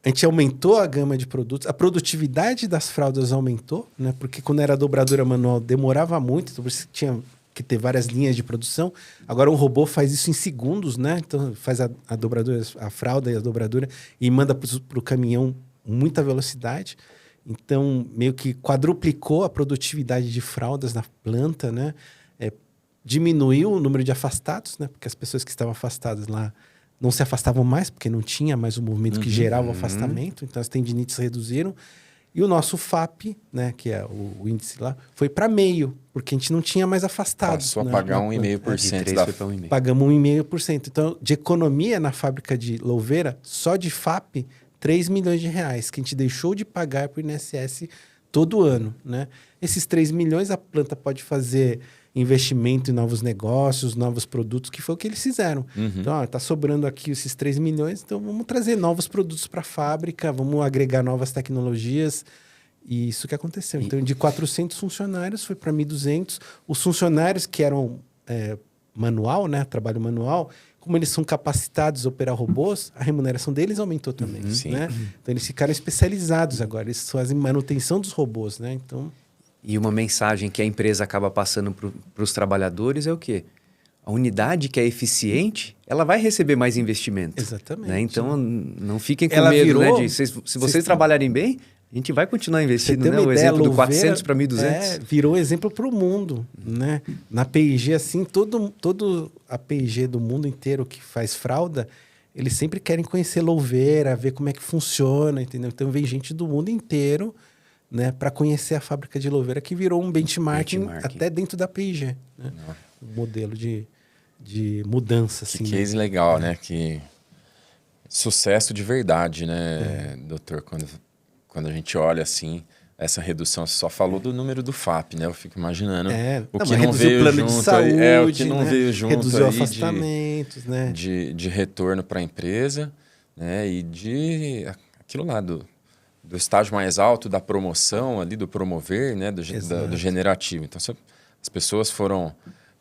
A gente aumentou a gama de produtos, a produtividade das fraldas aumentou, né? Porque quando era dobradura manual demorava muito, então você tinha que ter várias linhas de produção. Agora um robô faz isso em segundos, né? Então faz a dobradura, a fralda e a dobradura e manda para o caminhão muita velocidade. Então meio que quadruplicou a produtividade de fraldas na planta, né? Diminuiu o número de afastados, né? Porque as pessoas que estavam afastadas lá não se afastavam mais, porque não tinha mais o movimento que gerava o afastamento. Então, as tendinites reduziram. E o nosso FAP, né, que é o índice lá, foi para meio, porque a gente não tinha mais afastados. Passou a pagar 1,5%. Pagamos 1,5%. Então, de economia na fábrica de Louveira, só de FAP, 3 milhões de reais, que a gente deixou de pagar para o INSS todo ano, né? Esses 3 milhões, a planta pode fazer investimento em novos negócios, novos produtos, que foi o que eles fizeram. Então, tá sobrando aqui esses 3 milhões, então vamos trazer novos produtos para a fábrica, vamos agregar novas tecnologias. E isso que aconteceu. Então, de 400 funcionários, foi para 1.200. Os funcionários que eram manual, né, trabalho manual, como eles são capacitados a operar robôs, a remuneração deles aumentou também. Né? Então, eles ficaram especializados agora. Eles fazem manutenção dos robôs, né? Então... E uma mensagem que a empresa acaba passando para os trabalhadores é o quê? A unidade que é eficiente, ela vai receber mais investimento. Exatamente. Né? Então, não fiquem com medo, né? Se vocês trabalharem bem, a gente vai continuar investindo, né? O exemplo do 400 para 1.200. Virou exemplo para o mundo, né? Na P&G, assim, todo a P&G do mundo inteiro que faz fralda, eles sempre querem conhecer Louveira, ver como é que funciona, entendeu? Então, vem gente do mundo inteiro, né, para conhecer a fábrica de Louveira, que virou um benchmarking até dentro da P&G. Né? Um modelo de mudança. Que assim, case legal, né? Que sucesso de verdade, né, doutor? Quando a gente olha assim, essa redução? Você só falou do número do FAP, né? Eu fico imaginando o que mas não veio o plano junto de saúde, aí, o que não veio junto reduziu aí afastamentos, né? de retorno para a empresa, né? E de aquilo lá do estágio mais alto, da promoção ali, do promover, né? Do generativo. Então, as pessoas foram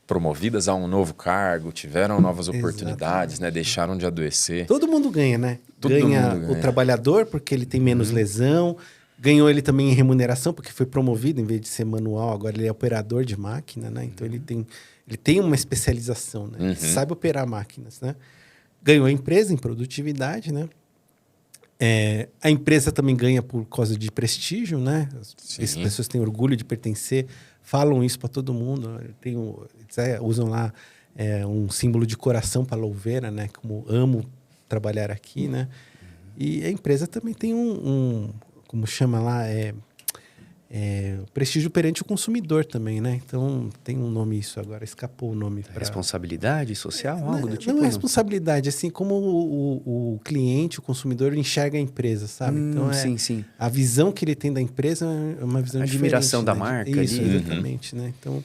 promovidas a um novo cargo, tiveram novas oportunidades, né? Deixaram de adoecer. Todo mundo ganha, né? Todo ganha mundo ganha. O trabalhador, porque ele tem menos lesão. Ganhou ele também em remuneração, porque foi promovido, em vez de ser manual, agora ele é operador de máquina, né? Então ele tem uma especialização, né? Ele sabe operar máquinas, né? Ganhou a empresa em produtividade, né? A empresa também ganha por causa de prestígio, né? As pessoas têm orgulho de pertencer, falam isso para todo mundo. Usam lá um símbolo de coração para a louveira, né? Como amo trabalhar aqui, né? E a empresa também tem como chama lá, prestígio perante o consumidor também, né? Então, tem um nome isso agora, escapou o nome. Responsabilidade social, algo do tipo? Não é responsabilidade, assim, como o cliente, o consumidor enxerga a empresa, sabe? Então, sim. A visão que ele tem da empresa é uma visão admiração diferente, da marca. Isso, ali. exatamente, né? Então,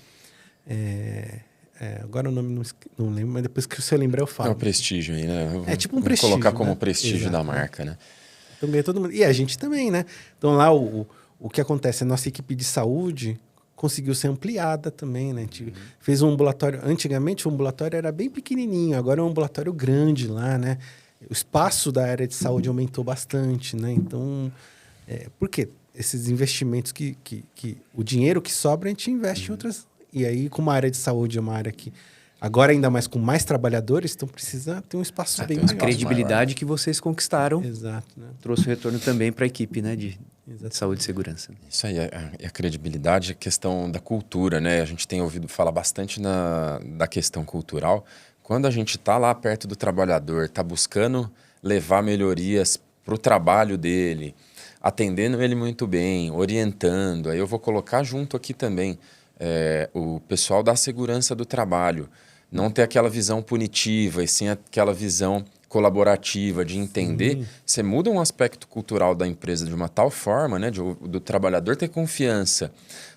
agora o nome não lembro, mas depois que você lembrar eu falo. É o prestígio aí, né? Tipo um prestígio, colocar como né? prestígio da marca, né? Então ganha todo mundo. E a gente também, né? Então lá o que acontece? A nossa equipe de saúde conseguiu ser ampliada também, né? A gente fez um ambulatório. Antigamente o ambulatório era bem pequenininho, agora é um ambulatório grande lá, né? O espaço da área de saúde aumentou bastante, né? Então, por quê? Esses investimentos que o dinheiro que sobra a gente investe em outras. E aí, como a área de saúde é uma área que agora, ainda mais com mais trabalhos, então precisa ter um espaço bem maior. A credibilidade que vocês conquistaram. Exato, né? Trouxe retorno também para a equipe, né? De saúde e segurança. Isso aí, a credibilidade é questão da cultura, né? A gente tem ouvido falar bastante da questão cultural. Quando a gente está lá perto do trabalhador, está buscando levar melhorias para o trabalho dele, atendendo ele muito bem, orientando, aí eu vou colocar junto aqui também o pessoal da segurança do trabalho. Não ter aquela visão punitiva, e sim aquela visão colaborativa, de entender. Você muda um aspecto cultural da empresa de uma tal forma, né, do trabalhador ter confiança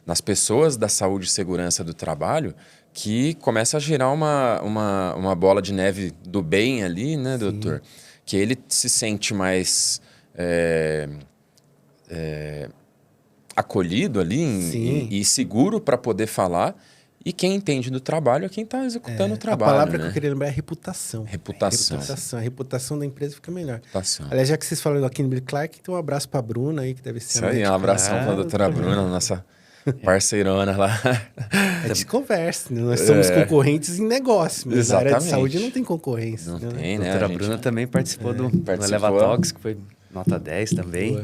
nas pessoas da saúde e segurança do trabalho, que começa a gerar uma bola de neve do bem ali, né, doutor? Que ele se sente mais acolhido ali e seguro para poder falar. E quem entende do trabalho é quem está executando o trabalho. A palavra né? que eu queria lembrar é reputação. Reputação. A reputação da empresa fica melhor. Reputação. Aliás, já que vocês falaram da Kimberly Clark, então um abraço para a Bruna aí, que deve ser Isso aí, um abração para a doutora Bruna, nossa parceirona lá. A gente conversa, né? Nós somos concorrentes em negócio, mas na área de saúde não tem concorrência. Não né? tem, né? A doutora Bruna também participou do Eleva Talks, que foi nota 10 também.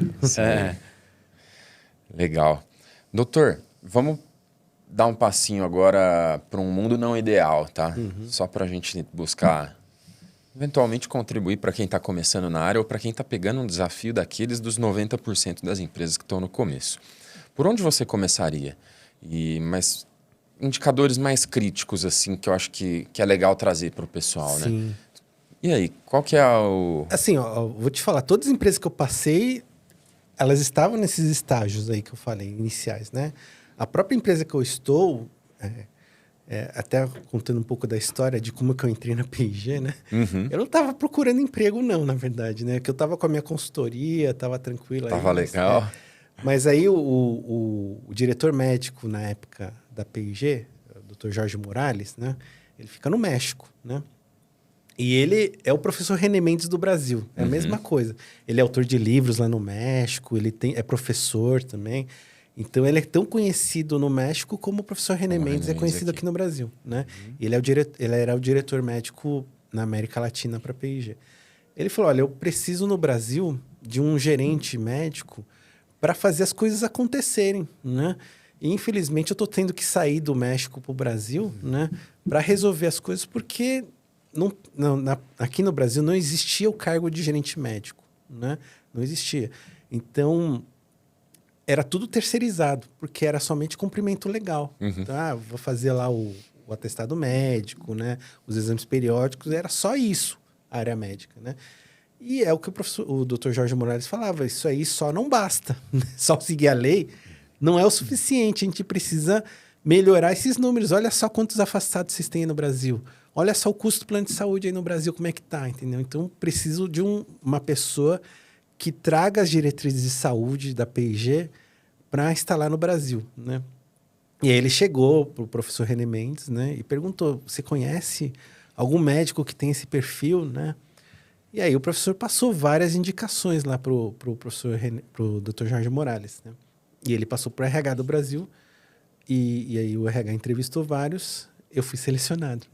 Legal. Doutor, vamos dar um passinho agora para um mundo não ideal, tá? Só para a gente buscar, eventualmente, contribuir para quem está começando na área ou para quem está pegando um desafio daqueles dos 90% das empresas que estão no começo. Por onde você começaria? Mas indicadores mais críticos, assim, que eu acho que é legal trazer para o pessoal, né? E aí, qual que é o... Assim, vou te falar, todas as empresas que eu passei, elas estavam nesses estágios aí que eu falei, iniciais, né? A própria empresa que eu estou, até contando um pouco da história de como que eu entrei na P&G, né? Eu não estava procurando emprego, não, na verdade, né? Porque eu estava com a minha consultoria, estava tranquilo. Tava legal. Mas aí o diretor médico, na época da P&G, o Dr. Jorge Morales, né? Ele fica no México, né? E ele é o professor René Mendes do Brasil. É a mesma coisa. Ele é autor de livros lá no México, é professor também. Então, ele é tão conhecido no México como o professor René Mendes é conhecido aqui no Brasil, né? Ele era o diretor médico na América Latina para a P&G. Ele falou, olha, eu preciso no Brasil de um gerente médico para fazer as coisas acontecerem, né? E, infelizmente, eu estou tendo que sair do México para o Brasil, né? Para resolver as coisas, porque aqui no Brasil não existia o cargo de gerente médico, né? Não existia. Então... era tudo terceirizado, porque era somente cumprimento legal. Então, vou fazer lá o atestado médico, né? Os exames periódicos, era só isso, a área médica, né? E é o que o Dr. Jorge Morales falava, isso aí só não basta. Só seguir a lei não é o suficiente, a gente precisa melhorar esses números. Olha só quantos afastados vocês têm aí no Brasil. Olha só o custo do plano de saúde aí no Brasil, como é que tá, entendeu? Então, preciso de uma pessoa que traga as diretrizes de saúde da P&G para instalar no Brasil, né? E aí ele chegou pro professor René Mendes, né? E perguntou, você conhece algum médico que tem esse perfil, né? E aí o professor passou várias indicações lá pro Dr. Jorge Morales, né? E ele passou pro RH do Brasil, e aí o RH entrevistou vários, eu fui selecionado.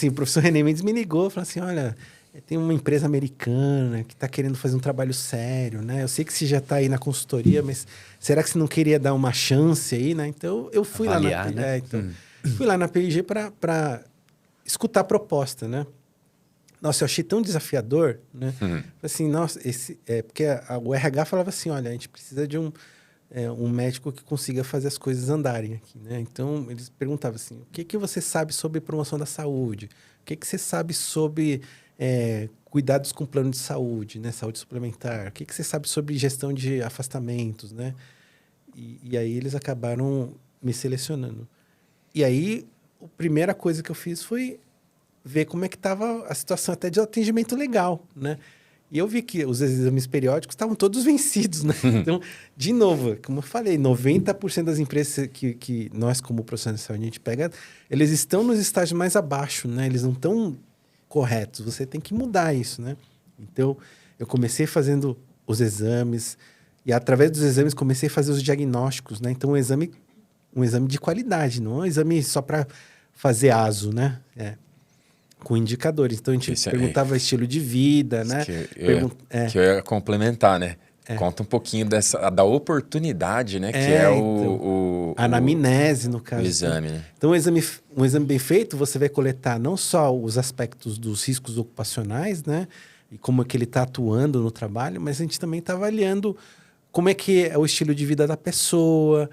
O professor René Mendes me ligou, falou assim, olha, tem uma empresa americana que está querendo fazer um trabalho sério, né? Eu sei que você já está aí na consultoria, mas será que você não queria dar uma chance aí, né? Então, eu fui avaliar, lá na... né? Fui lá na P&G para escutar a proposta, né? Nossa, eu achei tão desafiador, né? Assim, nossa, porque o RH falava assim, olha, a gente precisa de um médico que consiga fazer as coisas andarem aqui, né? Então, eles perguntavam assim, o que você sabe sobre promoção da saúde? O que você sabe sobre cuidados com plano de saúde, né? Saúde suplementar? O que você sabe sobre gestão de afastamentos, né? E aí eles acabaram me selecionando. E aí, a primeira coisa que eu fiz foi ver como é que estava a situação até de atendimento legal, né? E eu vi que os exames periódicos estavam todos vencidos, né? Então, de novo, como eu falei, 90% das empresas que nós, como profissionais de saúde, a gente pega, eles estão nos estágios mais abaixo, né? Eles não estão corretos. Você tem que mudar isso, né? Então, eu comecei fazendo os exames e, através dos exames, comecei a fazer os diagnósticos, né? Então, um exame de qualidade, não é um exame só para fazer ASO, né? Com indicadores. Então, a gente perguntava estilo de vida, né? Que eu ia complementar, né? Conta um pouquinho da oportunidade, né? Que é a anamnese, no caso. O exame, né? Então, um exame bem feito, você vai coletar não só os aspectos dos riscos ocupacionais, né? E como é que ele está atuando no trabalho, mas a gente também está avaliando como é que é o estilo de vida da pessoa,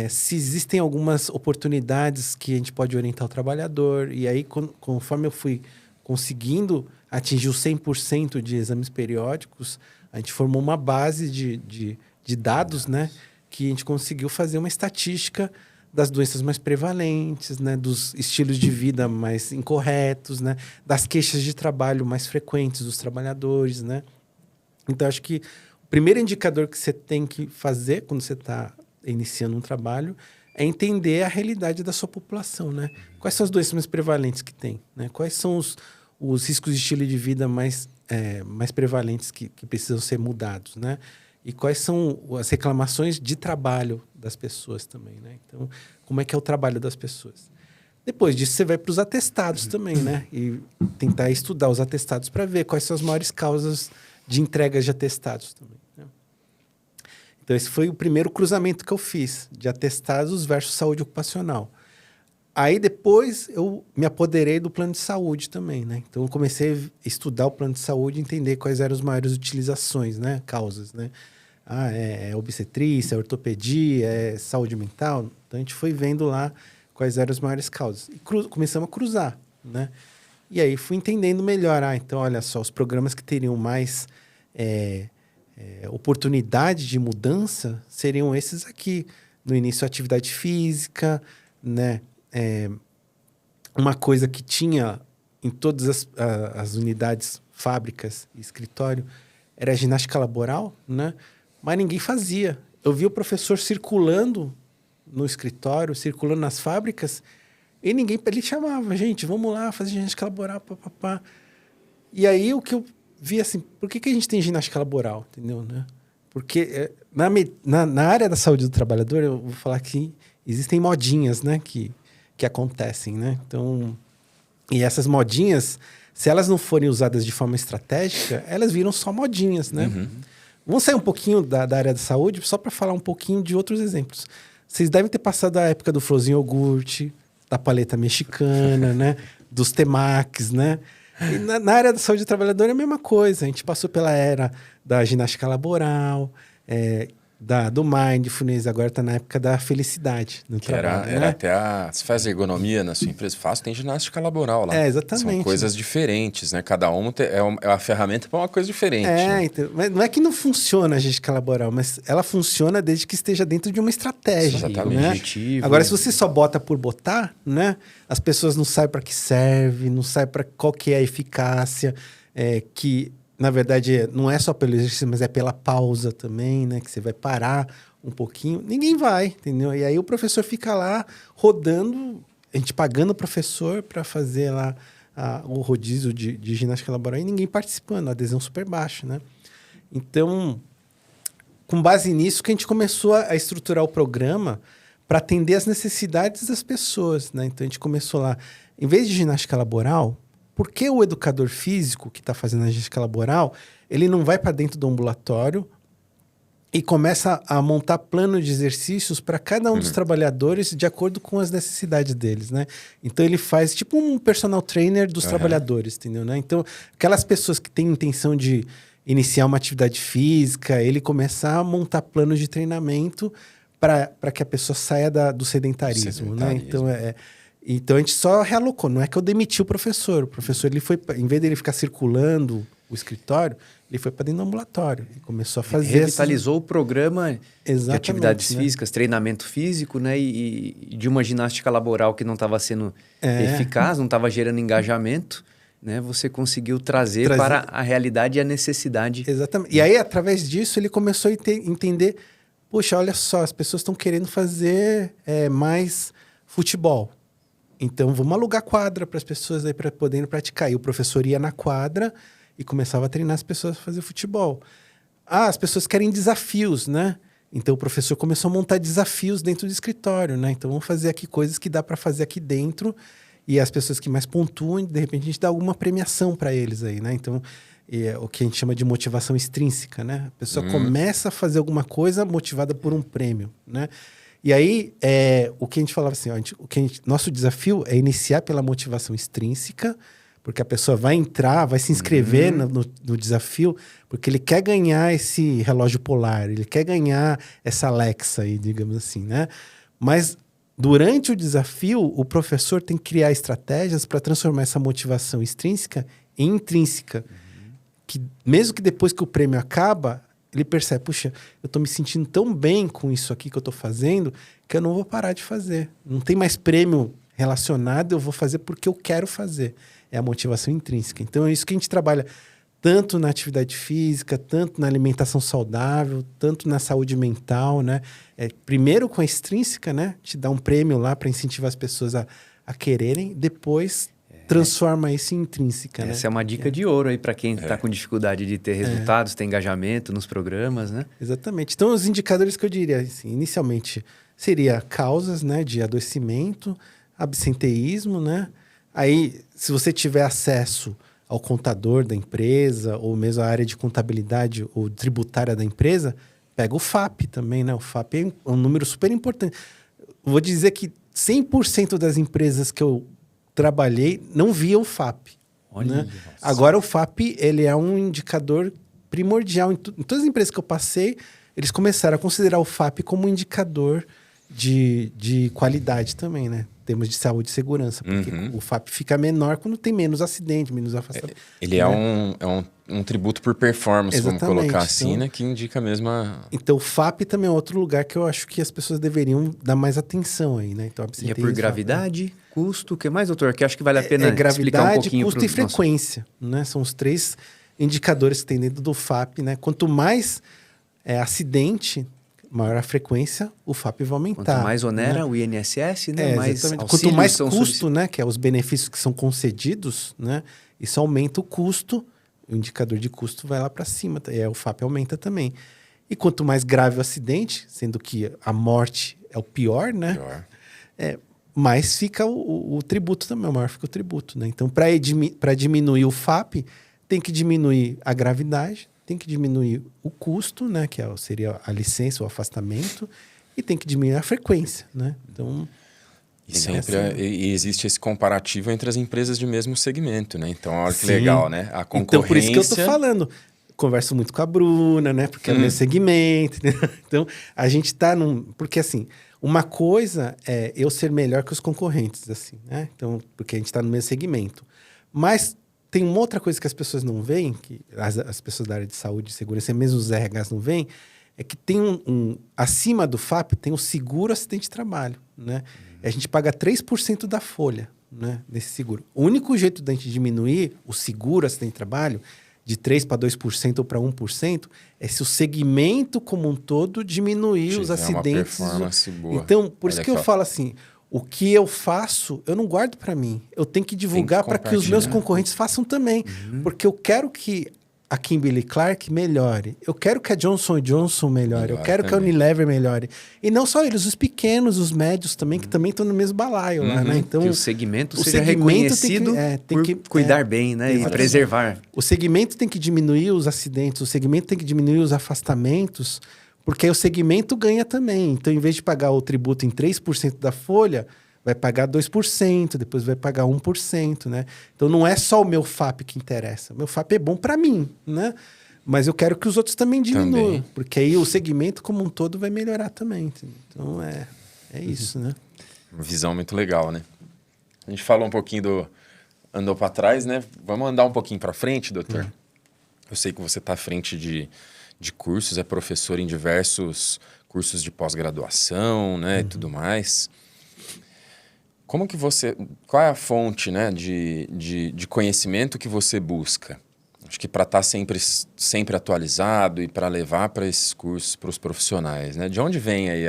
se existem algumas oportunidades que a gente pode orientar o trabalhador. E aí, conforme eu fui conseguindo atingir os 100% de exames periódicos, a gente formou uma base de dados, né? Que a gente conseguiu fazer uma estatística das doenças mais prevalentes, né? Dos estilos de vida mais incorretos, né? Das queixas de trabalho mais frequentes dos trabalhadores, né? Então, acho que o primeiro indicador que você tem que fazer quando você está iniciando um trabalho é entender a realidade da sua população, né? Quais são as doenças mais prevalentes que tem, né? Quais são os riscos de estilo de vida mais prevalentes que precisam ser mudados, né? E quais são as reclamações de trabalho das pessoas também, né? Então, como é que é o trabalho das pessoas? Depois disso, você vai para os atestados também, né? E tentar estudar os atestados para ver quais são as maiores causas de entregas de atestados também, né? Então, esse foi o primeiro cruzamento que eu fiz, de atestados versus saúde ocupacional. Aí, depois, eu me apoderei do plano de saúde também, né? Então, eu comecei a estudar o plano de saúde e entender quais eram as maiores utilizações, né? Causas, né? É obstetrícia, é ortopedia, é saúde mental. Então, a gente foi vendo lá quais eram as maiores causas. E começamos a cruzar, né? E aí, fui entendendo melhor. Então, olha só, os programas que teriam mais oportunidade de mudança seriam esses aqui. No início, atividade física, né? Uma coisa que tinha em todas as unidades, fábricas e escritório, era a ginástica laboral, né? Mas ninguém fazia. Eu vi o professor circulando no escritório, circulando nas fábricas, e ele chamava, gente, vamos lá fazer ginástica laboral, papapá. E aí o que eu vi assim, por que a gente tem ginástica laboral, entendeu, né? Porque na área da saúde do trabalhador, eu vou falar que existem modinhas, né, que acontecem, né? Então, e essas modinhas, se elas não forem usadas de forma estratégica, elas viram só modinhas, né? Uhum. Vamos sair um pouquinho da área da saúde, só para falar um pouquinho de outros exemplos. Vocês devem ter passado a época do florzinho iogurte, da paleta mexicana, né? Dos temacs, né? E na área da saúde do trabalhador é a mesma coisa. A gente passou pela era da ginástica laboral, do mindfulness, agora está na época da felicidade no trabalho. Era até você faz ergonomia na sua empresa? Faço, tem ginástica laboral lá. Exatamente. São coisas é né? Cada um é uma ferramenta para uma coisa diferente. Né? Então, mas não é que não funciona a ginástica laboral, mas ela funciona desde que esteja dentro de uma estratégia. Exatamente. Né? Objetivo. Agora, se você só bota por botar, né? As pessoas não sabem para que serve, não sabem para qual que é a eficácia, que, na verdade, não é só pelo exercício, mas é pela pausa também, né? Que você vai parar um pouquinho. Ninguém vai, entendeu? E aí o professor fica lá rodando, a gente pagando o professor para fazer lá o rodízio de ginástica laboral e ninguém participando, a adesão super baixa, né? Então, com base nisso que a gente começou a estruturar o programa para atender as necessidades das pessoas, né? Então, a gente começou lá, em vez de ginástica laboral, por que o educador físico que está fazendo a ginástica laboral, ele não vai para dentro do ambulatório e começa a montar plano de exercícios para cada um dos trabalhadores de acordo com as necessidades deles, né? Então, ele faz tipo um personal trainer dos trabalhadores, entendeu? Né? Então, aquelas pessoas que têm intenção de iniciar uma atividade física, ele começa a montar planos de treinamento para que a pessoa saia do sedentarismo, né? Então, a gente só realocou. Não é que eu demiti o professor. O professor, ele foi, em vez dele ficar circulando o escritório, ele foi para dentro do ambulatório e começou a fazer... Revitalizou o programa de atividades né? físicas, treinamento físico, né? E de uma ginástica laboral que não estava sendo eficaz, não estava gerando engajamento, né? Você conseguiu trazer para a realidade e a necessidade. Exatamente. E aí, através disso, ele começou a entender... Poxa, olha só, as pessoas estão querendo fazer mais futebol. Então, vamos alugar quadra para as pessoas aí para poderem praticar. E o professor ia na quadra e começava a treinar as pessoas a fazer futebol. As pessoas querem desafios, né? Então, o professor começou a montar desafios dentro do escritório, né? Então, vamos fazer aqui coisas que dá para fazer aqui dentro e as pessoas que mais pontuam, de repente, a gente dá alguma premiação para eles aí, né? Então, o que a gente chama de motivação extrínseca, né? A pessoa começa a fazer alguma coisa motivada por um prêmio, né? E aí, o que a gente falava assim, nosso desafio é iniciar pela motivação extrínseca, porque a pessoa vai entrar, vai se inscrever no desafio, porque ele quer ganhar esse relógio polar, ele quer ganhar essa Alexa aí, digamos assim, né? Mas durante o desafio, o professor tem que criar estratégias para transformar essa motivação extrínseca em intrínseca. Que mesmo que depois que o prêmio acaba, ele percebe, puxa, eu estou me sentindo tão bem com isso aqui que eu estou fazendo que eu não vou parar de fazer. Não tem mais prêmio relacionado, eu vou fazer porque eu quero fazer. É a motivação intrínseca. Então, é isso que a gente trabalha tanto na atividade física, tanto na alimentação saudável, tanto na saúde mental, né? Primeiro com a extrínseca, né? Te dá um prêmio lá para incentivar as pessoas a quererem, depois transforma isso em intrínseca. Essa é uma dica de ouro aí para quem está com dificuldade de ter resultados, ter engajamento nos programas, né? Exatamente. Então, os indicadores que eu diria, assim, inicialmente, seria causas, né, de adoecimento, absenteísmo, né? Aí, se você tiver acesso ao contador da empresa, ou mesmo à área de contabilidade ou tributária da empresa, pega o FAP também, né? O FAP é um número super importante. Vou dizer que 100% das empresas que eu trabalhei não via o FAP. Olha, né? Agora, o FAP ele é um indicador primordial. Em todas as empresas que eu passei, eles começaram a considerar o FAP como um indicador de qualidade também, né? Em termos de saúde e segurança. Porque o FAP fica menor quando tem menos acidente, menos afastamento. Ele é um tributo por performance, Exatamente. Vamos colocar assim, Então, né? Que indica mesmo a... Então, o FAP também é outro lugar que eu acho que as pessoas deveriam dar mais atenção aí, né? Então, e é por gravidade, custo, o que mais, doutor? Que acho que vale a pena explicar um gravidade, pouquinho. Custo e frequência, né? São os 3 indicadores que tem dentro do FAP, né? Quanto mais acidente, maior a frequência, o FAP vai aumentar. Quanto mais onera, né? o INSS, né? Mais quanto mais custo, né? Que é os benefícios que são concedidos, né? Isso aumenta o custo, o indicador de custo vai lá para cima, o FAP aumenta também. E quanto mais grave o acidente, sendo que a morte é o pior, né? Mais fica o tributo também, maior fica o tributo, né? Então, para diminuir o FAP, tem que diminuir a gravidade, tem que diminuir o custo, né? Que seria a licença, o afastamento, e tem que diminuir a frequência, né? Então... E sempre existe esse comparativo entre as empresas de mesmo segmento, né? Então, olha que legal, né? A concorrência... Então, por isso que eu estou falando. converso muito com a Bruna, né? Porque é o meu segmento, né? Então, a gente tá num... Porque, assim, uma coisa é eu ser melhor que os concorrentes, assim, né? Então, porque a gente tá no meu segmento. Mas tem uma outra coisa que as pessoas não veem, que as pessoas da área de saúde e segurança, e mesmo os RHs não veem, é que tem acima do FAP, tem o seguro acidente de trabalho, né? E a gente paga 3% da folha, né, desse seguro. O único jeito da gente diminuir o seguro acidente de trabalho de 3% para 2% ou para 1% é se o segmento como um todo diminuir os acidentes. Uma performance boa. Então, por isso que eu falo assim, o que eu faço, eu não guardo para mim. Eu tenho que divulgar para que os meus concorrentes façam também. Porque eu quero que a Kimberly-Clark melhore. Eu quero que a Johnson & Johnson melhore. Eu quero que a Unilever melhore. E não só eles, os pequenos, os médios também, que também estão no mesmo balaio lá, né? Então, que o segmento seja reconhecido tem que cuidar bem, né? E preservar. O segmento tem que diminuir os acidentes, o segmento tem que diminuir os afastamentos, porque aí o segmento ganha também. Então, em vez de pagar o tributo em 3% da folha, vai pagar 2%, depois vai pagar 1%, né? Então, não é só o meu FAP que interessa. O meu FAP é bom para mim, né? Mas eu quero que os outros também diminuam, porque aí o segmento como um todo vai melhorar também. Então, é isso, né? Uma visão muito legal, né? A gente falou um pouquinho andou para trás, né? Vamos andar um pouquinho para frente, doutor? Eu sei que você está à frente de cursos, é professor em diversos cursos de pós-graduação, né? E tudo mais. Qual é a fonte, né, de conhecimento que você busca? Acho que para estar sempre atualizado e para levar para esses cursos para os profissionais, né? De onde vêm aí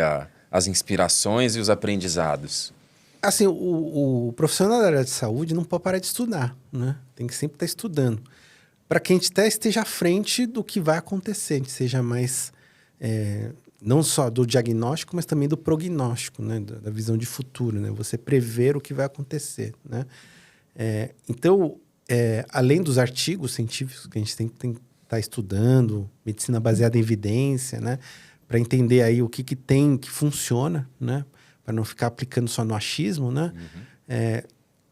as inspirações e os aprendizados? Assim, o profissional da área de saúde não pode parar de estudar, né? Tem que sempre estar estudando. Para que a gente até esteja à frente do que vai acontecer, a gente seja mais... não só do diagnóstico, mas também do prognóstico, né? Da visão de futuro, né? Você prever o que vai acontecer, né? Então, além dos artigos científicos que a gente tem que estar estudando, medicina baseada em evidência, né? Para entender aí o que tem que funciona, né? Para não ficar aplicando só no achismo, né?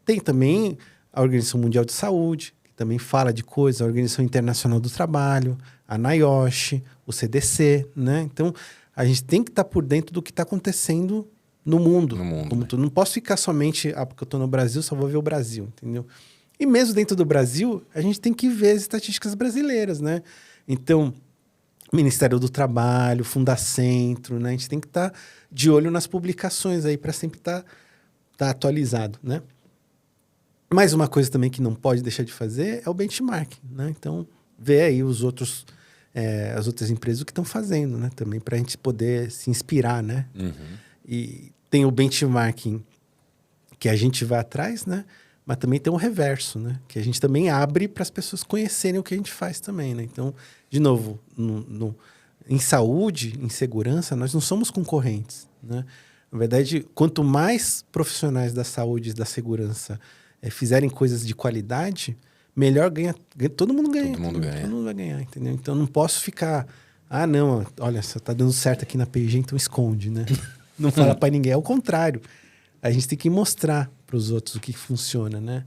Tem também a Organização Mundial de Saúde, que também fala de coisas, a Organização Internacional do Trabalho, a NIOSH, o CDC, né? Então, a gente tem que estar por dentro do que está acontecendo no mundo. Não posso ficar somente, porque eu estou no Brasil, só vou ver o Brasil, entendeu? E mesmo dentro do Brasil, a gente tem que ver as estatísticas brasileiras, né? Então, Ministério do Trabalho, Fundacentro, né? A gente tem que estar de olho nas publicações aí para sempre estar atualizado, né? Mais uma coisa também que não pode deixar de fazer é o benchmarking, né? Então, ver aí as outras empresas o que estão fazendo, né? Também para a gente poder se inspirar, né? E tem o benchmarking que a gente vai atrás, né? Mas também tem o reverso, né? Que a gente também abre para as pessoas conhecerem o que a gente faz também, né? Então, de novo, em saúde, em segurança, nós não somos concorrentes, né? Na verdade, quanto mais profissionais da saúde e da segurança fizerem coisas de qualidade, melhor ganha. Todo mundo ganha. Todo mundo vai ganhar, entendeu? Então, não posso ficar... não, olha, só tá dando certo aqui na P&G, então esconde, né? Não fala para ninguém. É o contrário. A gente tem que mostrar para os outros o que funciona, né?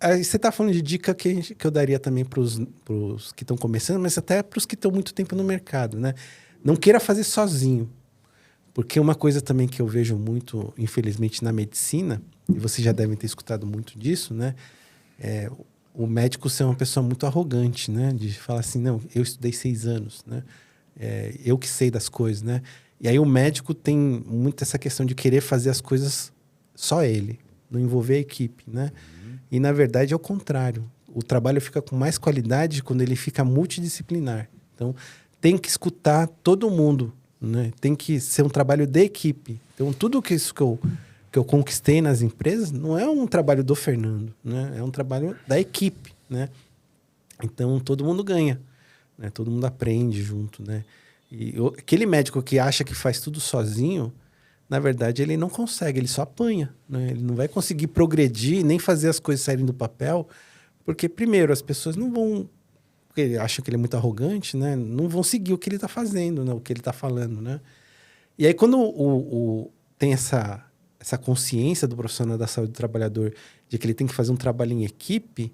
Aí você está falando de dica que eu daria também para os que estão começando, mas até para os que estão muito tempo no mercado, né? Não queira fazer sozinho. Porque uma coisa também que eu vejo muito, infelizmente, na medicina, e vocês já devem ter escutado muito disso, né? O médico ser uma pessoa muito arrogante, né? De falar assim, não, eu estudei 6 anos, né? Eu que sei das coisas, né? E aí o médico tem muito essa questão de querer fazer as coisas só ele, não envolver a equipe, né? E, na verdade, é o contrário. O trabalho fica com mais qualidade quando ele fica multidisciplinar. Então, tem que escutar todo mundo, né? Tem que ser um trabalho de equipe. Então, tudo isso que eu conquistei nas empresas não é um trabalho do Fernando, né? É um trabalho da equipe, né? Então, todo mundo ganha, né? Todo mundo aprende junto, né? E aquele médico que acha que faz tudo sozinho, na verdade, ele não consegue, ele só apanha, né? Ele não vai conseguir progredir, nem fazer as coisas saírem do papel, porque, primeiro, as pessoas não vão... Porque ele acha que ele é muito arrogante, né? Não vão seguir o que ele está fazendo, né? O que ele está falando, né? E aí, quando tem essa consciência do profissional da saúde do trabalhador de que ele tem que fazer um trabalho em equipe,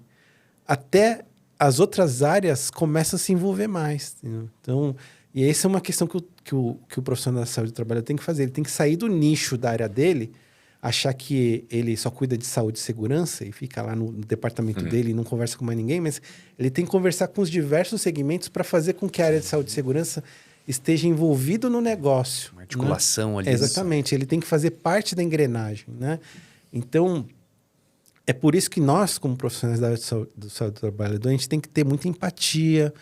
até as outras áreas começam a se envolver mais. Entendeu? Então, e essa é uma questão que o profissional da saúde do trabalho tem que fazer. Ele tem que sair do nicho da área dele, achar que ele só cuida de saúde e segurança e fica lá no departamento dele e não conversa com mais ninguém, mas ele tem que conversar com os diversos segmentos para fazer com que a área de saúde e segurança esteja envolvido no negócio. Uma articulação ali. Exatamente. Ele tem que fazer parte da engrenagem, né? Então, é por isso que nós, como profissionais da área do saúde do trabalhador, a gente tem que ter muita empatia,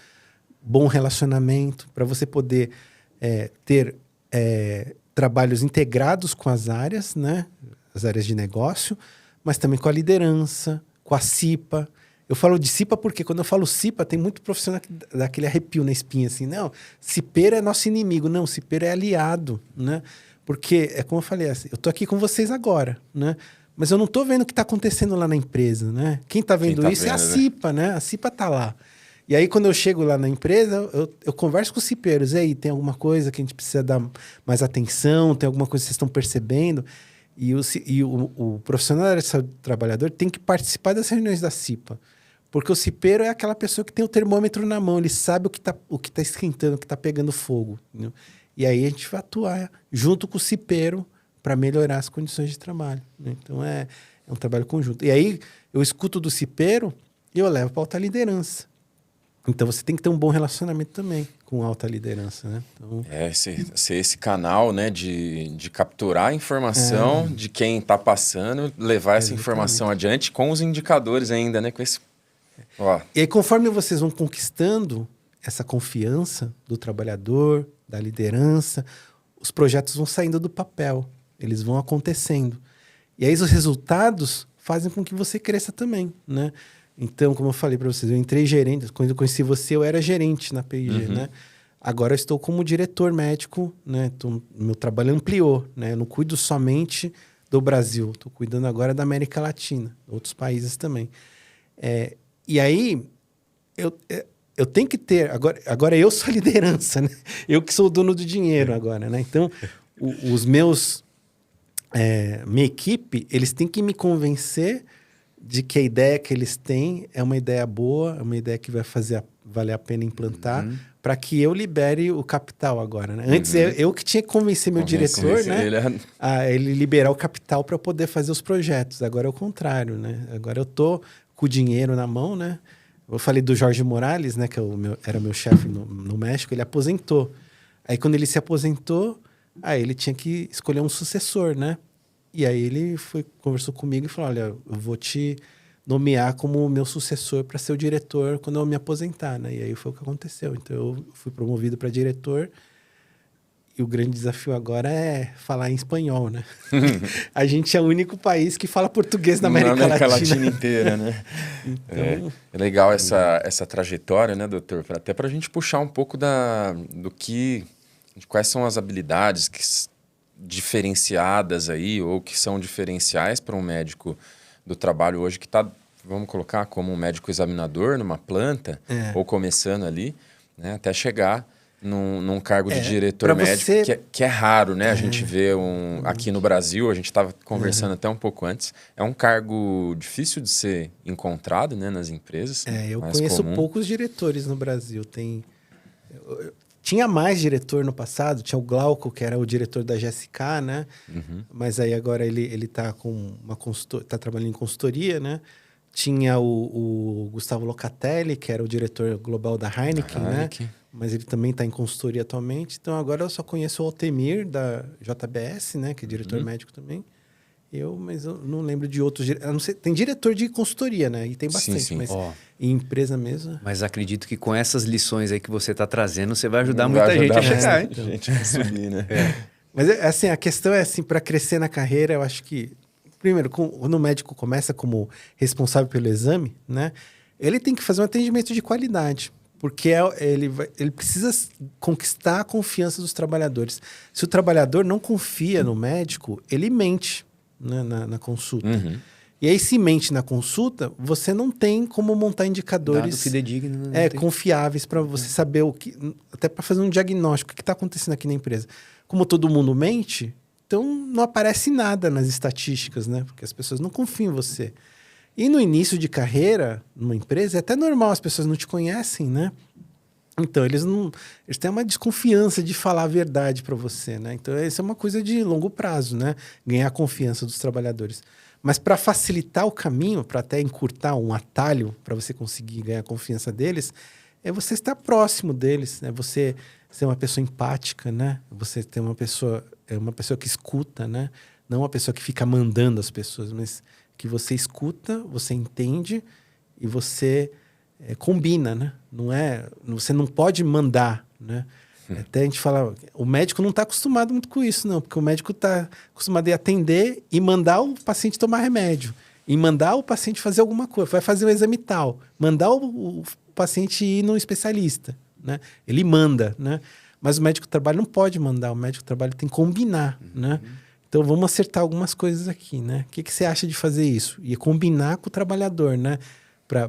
bom relacionamento, para você poder ter trabalhos integrados com as áreas, né? As áreas de negócio, mas também com a liderança, com a CIPA. Eu falo de CIPA porque quando eu falo CIPA, tem muito profissional que dá aquele arrepio na espinha, assim, não, cipeiro é nosso inimigo. Não, cipeiro é aliado, né? Porque, é como eu falei, assim, eu tô aqui com vocês agora, né? Mas eu não tô vendo o que tá acontecendo lá na empresa, né? Quem tá vendo isso é a CIPA, né? A CIPA tá lá. E aí, quando eu chego lá na empresa, eu converso com os cipeiros. E aí, tem alguma coisa que a gente precisa dar mais atenção? Tem alguma coisa que vocês estão percebendo? E o profissional da área de saúde do trabalhador tem que participar das reuniões da CIPA. Porque o cipeiro é aquela pessoa que tem o termômetro na mão. Ele sabe o que tá esquentando, o que tá pegando fogo. Entendeu? E aí, a gente vai atuar junto com o cipeiro para melhorar as condições de trabalho. Né? Então, é um trabalho conjunto. E aí, eu escuto do cipeiro e eu levo para alta liderança. Então, você tem que ter um bom relacionamento também com alta liderança, né? Então... ser esse canal, né, de capturar a informação de quem está passando, levar essa informação adiante com os indicadores ainda, né? Com esse... E aí, conforme vocês vão conquistando essa confiança do trabalhador, da liderança, os projetos vão saindo do papel, eles vão acontecendo. E aí, os resultados fazem com que você cresça também, né? Então, como eu falei para vocês, eu entrei gerente. Quando eu conheci você, eu era gerente na PIG, né? Agora eu estou como diretor médico, né? Meu trabalho ampliou, né? Eu não cuido somente do Brasil, estou cuidando agora da América Latina, outros países também. E aí, eu tenho que ter... Agora eu sou a liderança, né? Eu que sou o dono do dinheiro agora, né? Então, os meus... minha equipe, eles têm que me convencer de que a ideia que eles têm é uma ideia boa, é uma ideia que vai valer a pena implantar, para que eu libere o capital agora, né? Antes eu que tinha que convencer meu diretor, né? A ele liberar o capital para eu poder fazer os projetos. Agora é o contrário, né? Agora eu tô com o dinheiro na mão, né? Eu falei do Jorge Morales, né? Que era meu chefe no México, ele aposentou. Aí quando ele se aposentou, ele tinha que escolher um sucessor, né? E aí ele conversou comigo e falou, olha, eu vou te nomear como meu sucessor para ser o diretor quando eu me aposentar, né? E aí foi o que aconteceu. Então eu fui promovido para diretor e o grande desafio agora é falar em espanhol, né? A gente é o único país que fala português na América Latina inteira, né? Então... É legal essa trajetória, né, doutor? Até para a gente puxar um pouco de quais são as habilidades diferenciadas aí, ou que são diferenciais para um médico do trabalho hoje que está, vamos colocar, como um médico examinador numa planta, ou começando ali, né, até chegar num cargo de diretor médico, que é raro, né? A gente vê aqui no Brasil, a gente estava conversando até um pouco antes, é um cargo difícil de ser encontrado, né, nas empresas. Eu conheço poucos diretores no Brasil. Tinha mais diretor no passado, tinha o Glauco, que era o diretor da GSK, né? Mas aí agora ele tá com tá trabalhando em consultoria, né? Tinha o Gustavo Locatelli, que era o diretor global da Heineken, né? Mas ele também está em consultoria atualmente. Então agora eu só conheço o Altemir, da JBS, né? Que é diretor médico também. Mas eu não lembro de outros... Não sei, tem diretor de consultoria, né? E tem bastante, sim. Mas em empresa mesmo... Mas acredito que com essas lições aí que você está trazendo, você vai ajudar muita gente a chegar, hein? A gente a subir, né? Mas, assim, a questão é, assim, para crescer na carreira, eu acho que... Primeiro, quando o médico começa como responsável pelo exame, né? Ele tem que fazer um atendimento de qualidade. Porque ele precisa conquistar a confiança dos trabalhadores. Se o trabalhador não confia no médico, ele mente, né, na consulta. E aí, se mente na consulta, você não tem como montar indicadores confiáveis para você saber o que... Até para fazer um diagnóstico. O que está acontecendo aqui na empresa? Como todo mundo mente, então não aparece nada nas estatísticas, né? Porque as pessoas não confiam em você. E no início de carreira, numa empresa, é até normal, as pessoas não te conhecem, né? Então, eles têm uma desconfiança de falar a verdade para você, né? Então, isso é uma coisa de longo prazo, né? Ganhar a confiança dos trabalhadores. Mas para facilitar o caminho, para até encurtar um atalho para você conseguir ganhar a confiança deles, é você estar próximo deles, né? Você ser uma pessoa empática, né? Você ter uma pessoa que escuta, né? Não uma pessoa que fica mandando as pessoas, mas que você escuta, você entende e você combina, né? Você não pode mandar, né? Até a gente fala, o médico não está acostumado muito com isso, não, porque o médico está acostumado a atender e mandar o paciente tomar remédio, e mandar o paciente fazer alguma coisa, vai fazer o exame tal, mandar o paciente ir no especialista, né? Ele manda, né? Mas o médico do trabalho não pode mandar, o médico do trabalho tem que combinar, né? Então vamos acertar algumas coisas aqui, né? O que você acha de fazer isso? E combinar com o trabalhador, né?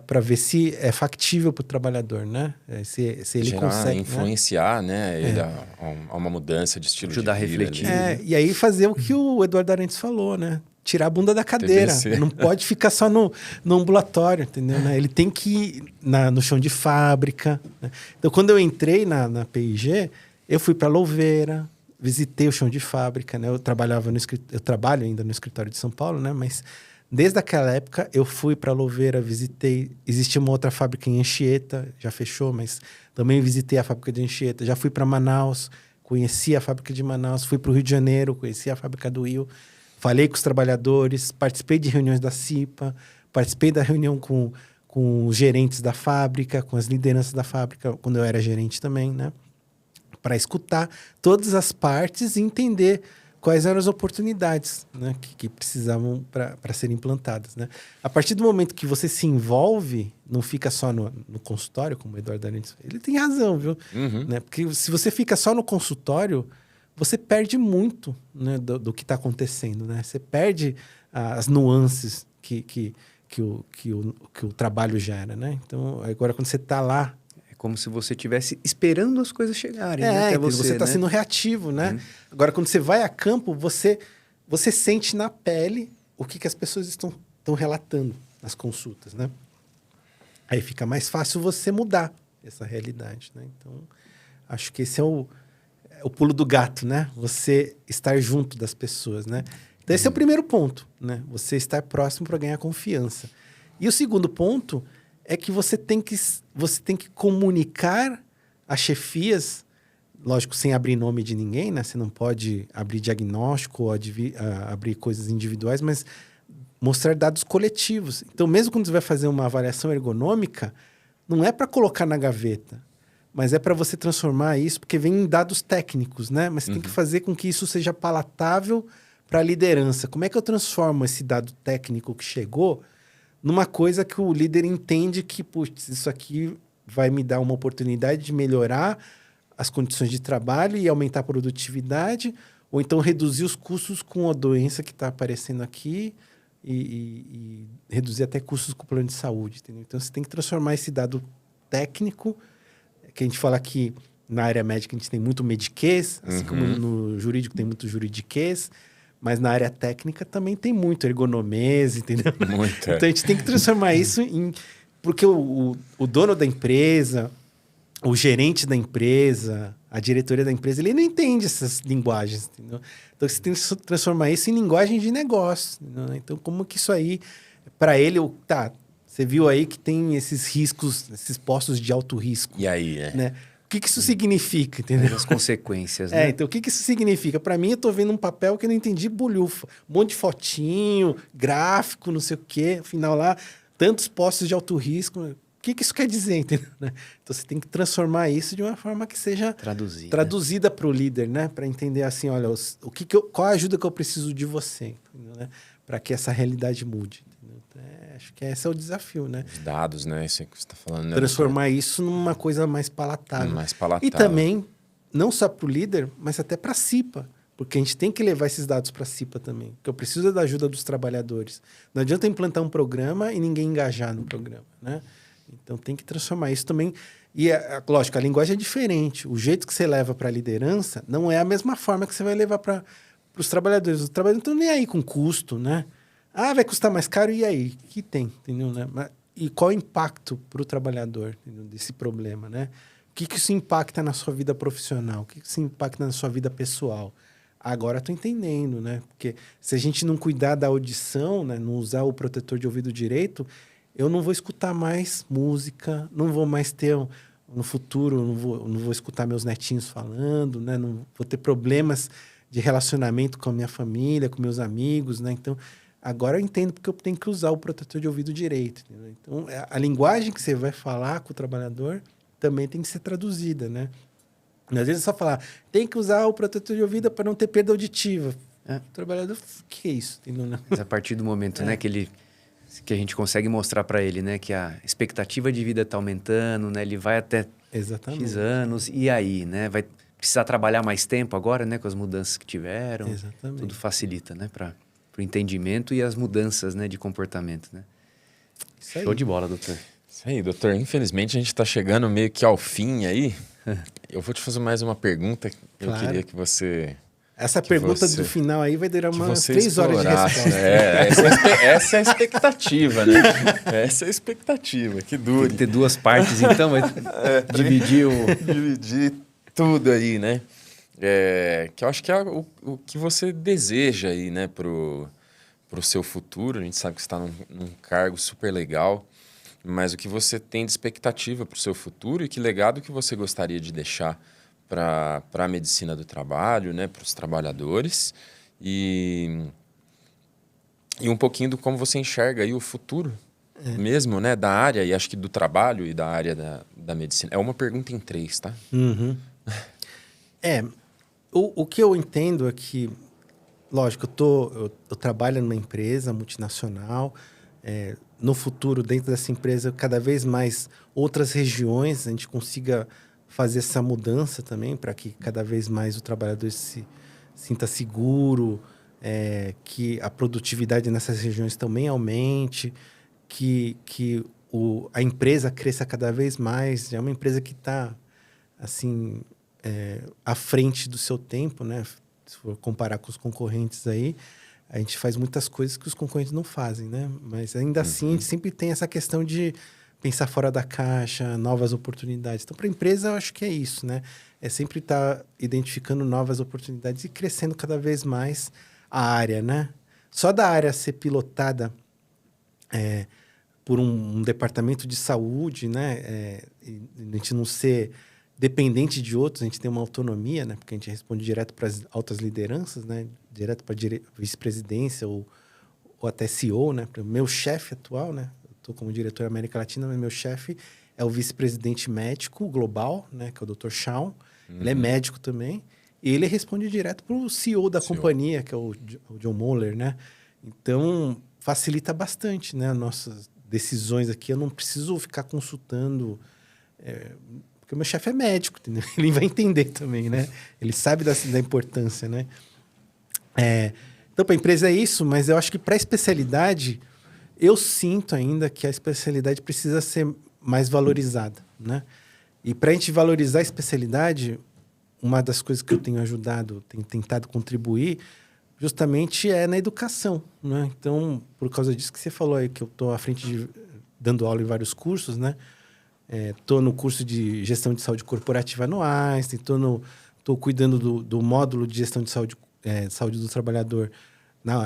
Para ver se é factível para o trabalhador, né? Se ele consegue influenciar, né? Ele a uma mudança de estilo ajudar de vida. A refletir. E aí fazer o que o Eduardo Arantes falou, né? Tirar a bunda da cadeira. TBC. Não pode ficar só no ambulatório, entendeu? Né? Ele tem que ir no chão de fábrica. Né? Então, quando eu entrei na PIG, eu fui para Louveira, visitei o chão de fábrica, né? Eu trabalho ainda no escritório de São Paulo, né? Mas desde aquela época eu fui para Louveira, visitei. Existia uma outra fábrica em Anchieta, já fechou, mas também visitei a fábrica de Anchieta. Já fui para Manaus, conheci a fábrica de Manaus. Fui para o Rio de Janeiro, conheci a fábrica do Rio. Falei com os trabalhadores, participei de reuniões da CIPA, participei da reunião com os gerentes da fábrica, com as lideranças da fábrica, quando eu era gerente também, né? Para escutar todas as partes e entender quais eram as oportunidades, né, que precisavam para serem implantadas, né? A partir do momento que você se envolve, não fica só no consultório, como o Eduardo Arantes, ele tem razão, viu? Né? Porque se você fica só no consultório, você perde muito, né, do que está acontecendo, né? Você perde as nuances que o trabalho gera, né? Então, agora quando você está lá... É como se você estivesse esperando as coisas chegarem, né, até você está, né, sendo reativo, né? Agora, quando você vai a campo, você sente na pele o que as pessoas estão relatando nas consultas, né? Aí fica mais fácil você mudar essa realidade, né? Então, acho que esse é o pulo do gato, né? Você estar junto das pessoas, né? Então, esse é o primeiro ponto, né? Você estar próximo para ganhar confiança. E o segundo ponto é que você tem que comunicar as chefias, lógico, sem abrir nome de ninguém, né? Você não pode abrir diagnóstico ou abrir coisas individuais, mas mostrar dados coletivos. Então, mesmo quando você vai fazer uma avaliação ergonômica, não é para colocar na gaveta, mas é para você transformar isso, porque vem em dados técnicos, né? Mas você tem que fazer com que isso seja palatável para a liderança. Como é que eu transformo esse dado técnico que chegou numa coisa que o líder entende que, putz, isso aqui vai me dar uma oportunidade de melhorar as condições de trabalho e aumentar a produtividade, ou então reduzir os custos com a doença que está aparecendo aqui e reduzir até custos com o plano de saúde, entendeu? Então, você tem que transformar esse dado técnico, que a gente fala que na área médica a gente tem muito mediquês, assim como no jurídico tem muito juridiquês, mas na área técnica também tem muito ergonomês, entendeu? Muito. Então, a gente tem que transformar isso em... Porque o dono da empresa, o gerente da empresa, a diretoria da empresa, ele não entende essas linguagens, entendeu? Então, você tem que transformar isso em linguagem de negócio, entendeu? Então, como que isso aí, para ele, você viu aí que tem esses riscos, esses postos de alto risco. E aí, né? O que isso significa, entendeu? As consequências, né? Então, o que isso significa? Para mim, eu tô vendo um papel que eu não entendi bulhufa. Um monte de fotinho, gráfico, não sei o quê. Afinal, lá, tantos postos de alto risco. O que isso quer dizer, entendeu? Então, você tem que transformar isso de uma forma que seja traduzida para o líder, né? Para entender assim, olha, qual a ajuda que eu preciso de você, né? Para que essa realidade mude. Acho que esse é o desafio, né? Os dados, né? Isso que você está falando. Né? Transformar isso numa coisa mais palatável. E também, não só para o líder, mas até para a CIPA. Porque a gente tem que levar esses dados para a CIPA também. Porque eu preciso da ajuda dos trabalhadores. Não adianta implantar um programa e ninguém engajar no programa, né? Então, tem que transformar isso também. E, lógico, a linguagem é diferente. O jeito que você leva para a liderança não é a mesma forma que você vai levar para os trabalhadores. Os trabalhadores não estão nem aí com custo, né? Ah, vai custar mais caro, e aí? O que tem, entendeu? Né? E qual é o impacto para o trabalhador, entendeu? Desse problema, né? O que isso impacta na sua vida profissional? O que isso impacta na sua vida pessoal? Agora estou entendendo, né? Porque se a gente não cuidar da audição, né? Não usar o protetor de ouvido direito, eu não vou escutar mais música, não vou mais ter... No futuro, eu não vou escutar meus netinhos falando, né? Não vou ter problemas de relacionamento com a minha família, com meus amigos, né? Então, agora eu entendo porque eu tenho que usar o protetor de ouvido direito. Entendeu? Então, a linguagem que você vai falar com o trabalhador também tem que ser traduzida, né? Às vezes é só falar, tem que usar o protetor de ouvido para não ter perda auditiva. O trabalhador, o que é isso? Entendeu? Mas a partir do momento, né, que a gente consegue mostrar para ele, né, que a expectativa de vida está aumentando, né, ele vai até Exatamente. X anos, e aí, né, vai precisar trabalhar mais tempo agora, né, com as mudanças que tiveram. Exatamente. Tudo facilita, né, para o entendimento e as mudanças, né, de comportamento, né. Isso aí. Show de bola, doutor. Isso aí, doutor. Infelizmente, a gente está chegando meio que ao fim aí. Eu vou te fazer mais uma pergunta. Eu Claro. queria que você... Essa pergunta você- do final aí vai durar que umas você 3 horas de explorasse. resposta. Essa é a expectativa, né? Essa é a expectativa, que Tem dure. que ter duas partes, então, vai dividir o... Dividir tudo aí, né? Que eu acho que é o que você deseja aí, né, pro seu futuro. A gente sabe que você está num cargo super legal, mas o que você tem de expectativa para o seu futuro e que legado que você gostaria de deixar para a medicina do trabalho, né, para os trabalhadores e um pouquinho do como você enxerga aí o futuro mesmo, né, da área e acho que do trabalho e da área da medicina. É uma pergunta em 3, tá? Uhum. O que eu entendo é que, lógico, eu trabalho numa empresa multinacional, no futuro, dentro dessa empresa, cada vez mais outras regiões, a gente consiga fazer essa mudança também, para que cada vez mais o trabalhador se sinta seguro, que a produtividade nessas regiões também aumente, que a empresa cresça cada vez mais. É uma empresa que está, assim, à frente do seu tempo, né? Se for comparar com os concorrentes aí, a gente faz muitas coisas que os concorrentes não fazem, né? Mas ainda assim, a gente sempre tem essa questão de pensar fora da caixa, novas oportunidades. Então, para a empresa, eu acho que é isso, né? É sempre estar identificando novas oportunidades e crescendo cada vez mais a área, né? Só da área ser pilotada por um departamento de saúde, né? E a gente não ser dependente de outros, a gente tem uma autonomia, né? Porque a gente responde direto para as altas lideranças, né? Direto para a vice-presidência ou até CEO, né? O meu chefe atual, né? Eu estou como diretor da América Latina, mas meu chefe é o vice-presidente médico global, né? Que é o Dr. Shawn. Ele é médico também. E ele responde direto para o CEO da companhia, que é o John Moeller, né? Então, facilita bastante, né? As nossas decisões aqui. Eu não preciso ficar consultando... Porque o meu chefe é médico, entendeu? Ele vai entender também, né? Ele sabe da importância, né? Então, para a empresa é isso, mas eu acho que para a especialidade, eu sinto ainda que a especialidade precisa ser mais valorizada, né? E para a gente valorizar a especialidade, uma das coisas que eu tenho ajudado, tenho tentado contribuir, justamente é na educação, né? Então, por causa disso que você falou aí, que eu estou à frente dando aula em vários cursos, né? Estou no curso de gestão de saúde corporativa no Einstein, estou cuidando do módulo de gestão de saúde do trabalhador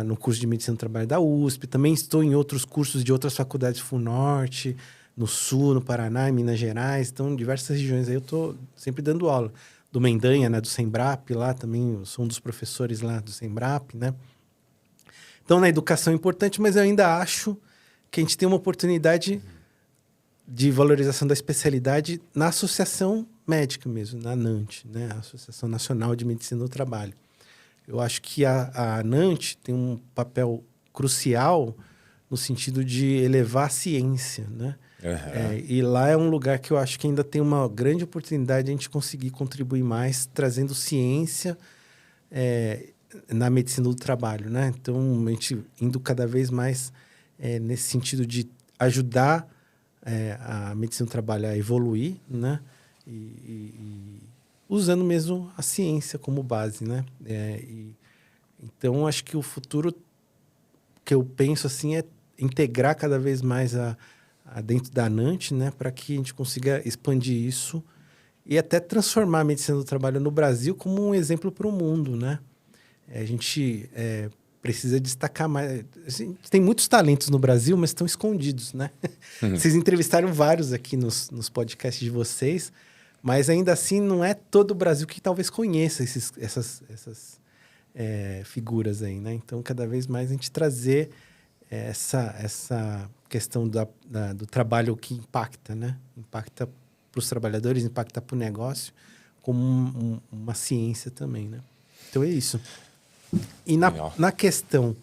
no curso de medicina do trabalho da USP. Também estou em outros cursos de outras faculdades FUNORTE, no Sul, no Paraná, em Minas Gerais. Então, em diversas regiões aí eu estou sempre dando aula. Do Mendanha, né, do Sembrap, lá também, eu sou um dos professores lá do Sembrap, né? Então, na educação é importante, mas eu ainda acho que a gente tem uma oportunidade de valorização da especialidade na associação médica mesmo, na ANANT, né? A Associação Nacional de Medicina do Trabalho. Eu acho que a ANANT tem um papel crucial no sentido de elevar a ciência, né? E lá é um lugar que eu acho que ainda tem uma grande oportunidade de a gente conseguir contribuir mais, trazendo ciência na medicina do trabalho, né? Então, a gente indo cada vez mais nesse sentido de ajudar a medicina do trabalho a evoluir, né? E usando mesmo a ciência como base, né? Então, acho que o futuro que eu penso assim é integrar cada vez mais dentro da ANANT, né, para que a gente consiga expandir isso e até transformar a medicina do trabalho no Brasil como um exemplo para o mundo, né? A gente precisa destacar mais. Assim, tem muitos talentos no Brasil, mas estão escondidos, né? Vocês entrevistaram vários aqui nos podcasts de vocês, mas ainda assim não é todo o Brasil que talvez conheça essas figuras aí, né? Então, cada vez mais a gente trazer essa questão do trabalho que impacta, né? Impacta para os trabalhadores, impacta para o negócio, como uma ciência também, né? Então, é isso. E na questão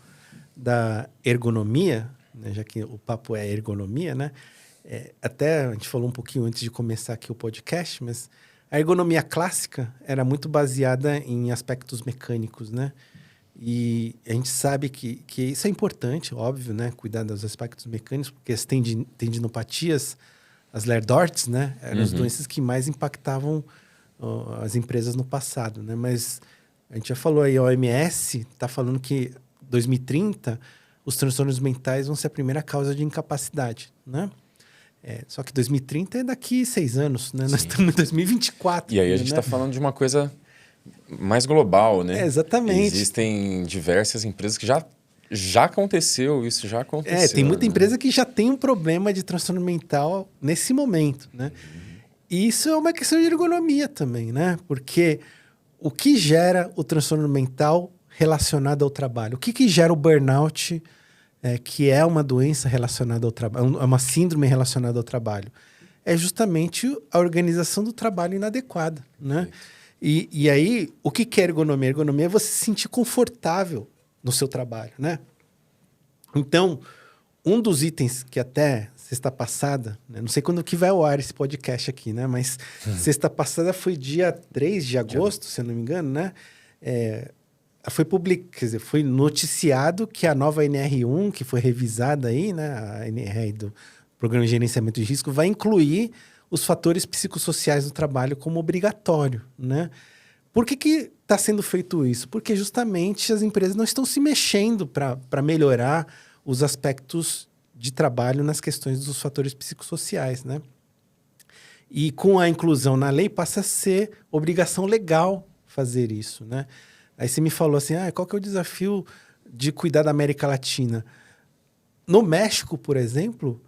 da ergonomia, né? Já que o papo é ergonomia, né? Até a gente falou um pouquinho antes de começar aqui o podcast, mas a ergonomia clássica era muito baseada em aspectos mecânicos, né? E a gente sabe que isso é importante, óbvio, né? Cuidar dos aspectos mecânicos, porque as tendinopatias, as Lerdorts, né? Eram as doenças que mais impactavam as empresas no passado, né? Mas a gente já falou aí, a OMS está falando que 2030 os transtornos mentais vão ser a primeira causa de incapacidade, né? Só que 2030 é daqui 6 anos, né? Sim. Nós estamos em 2024. E aí a gente está falando de uma coisa mais global, né? Exatamente. Existem diversas empresas que já aconteceu isso, já aconteceu. Tem muita empresa que já tem um problema de transtorno mental nesse momento, né? E isso é uma questão de ergonomia também, né? Porque o que gera o transtorno mental relacionado ao trabalho? O que gera o burnout, que é uma doença relacionada ao trabalho, é uma síndrome relacionada ao trabalho? É justamente a organização do trabalho inadequada, né? E aí, o que é ergonomia? Ergonomia é você se sentir confortável no seu trabalho, né? Então, um dos itens que até sexta passada, né? Não sei quando que vai ao ar esse podcast aqui, né? Mas sexta passada foi dia 3 de agosto, se eu não me engano, né? Foi noticiado que a nova NR1, que foi revisada aí, né? A NR do Programa de Gerenciamento de Risco, vai incluir os fatores psicossociais do trabalho como obrigatório, né? Por que está sendo feito isso? Porque justamente as empresas não estão se mexendo para melhorar os aspectos de trabalho nas questões dos fatores psicossociais, né? E com a inclusão na lei passa a ser obrigação legal fazer isso, né? Aí você me falou assim, qual que é o desafio de cuidar da América Latina? No México, por exemplo,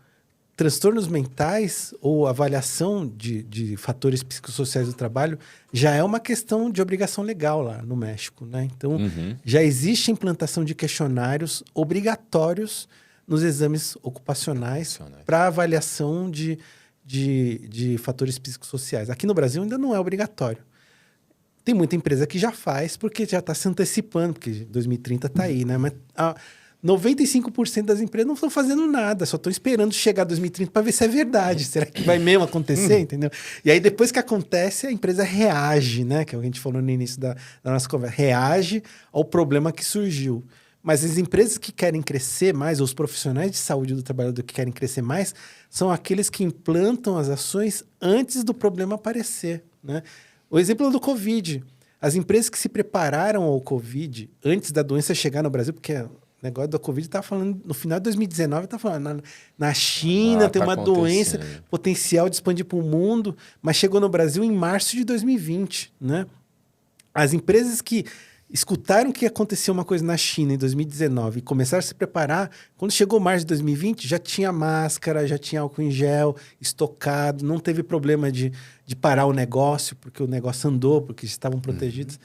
transtornos mentais ou avaliação de fatores psicossociais do trabalho já é uma questão de obrigação legal lá no México, né? Então, já existe implantação de questionários obrigatórios nos exames ocupacionais para avaliação de fatores psicossociais. Aqui no Brasil ainda não é obrigatório. Tem muita empresa que já faz porque já está se antecipando, porque 2030 está aí, né? Mas 95% das empresas não estão fazendo nada, só estão esperando chegar 2030 para ver se é verdade. Será que vai mesmo acontecer, entendeu? E aí, depois que acontece, a empresa reage, né? Que é o que a gente falou no início da nossa conversa. Reage ao problema que surgiu. Mas as empresas que querem crescer mais, ou os profissionais de saúde do trabalhador que querem crescer mais, são aqueles que implantam as ações antes do problema aparecer, né? O exemplo do Covid. As empresas que se prepararam ao Covid antes da doença chegar no Brasil, porque o negócio da Covid estava falando, no final de 2019, estava falando, na China tem uma doença potencial de expandir para o mundo, mas chegou no Brasil em março de 2020, né? As empresas que escutaram que acontecia uma coisa na China em 2019 e começaram a se preparar, quando chegou março de 2020, já tinha máscara, já tinha álcool em gel estocado, não teve problema de parar o negócio, porque o negócio andou, porque estavam protegidos.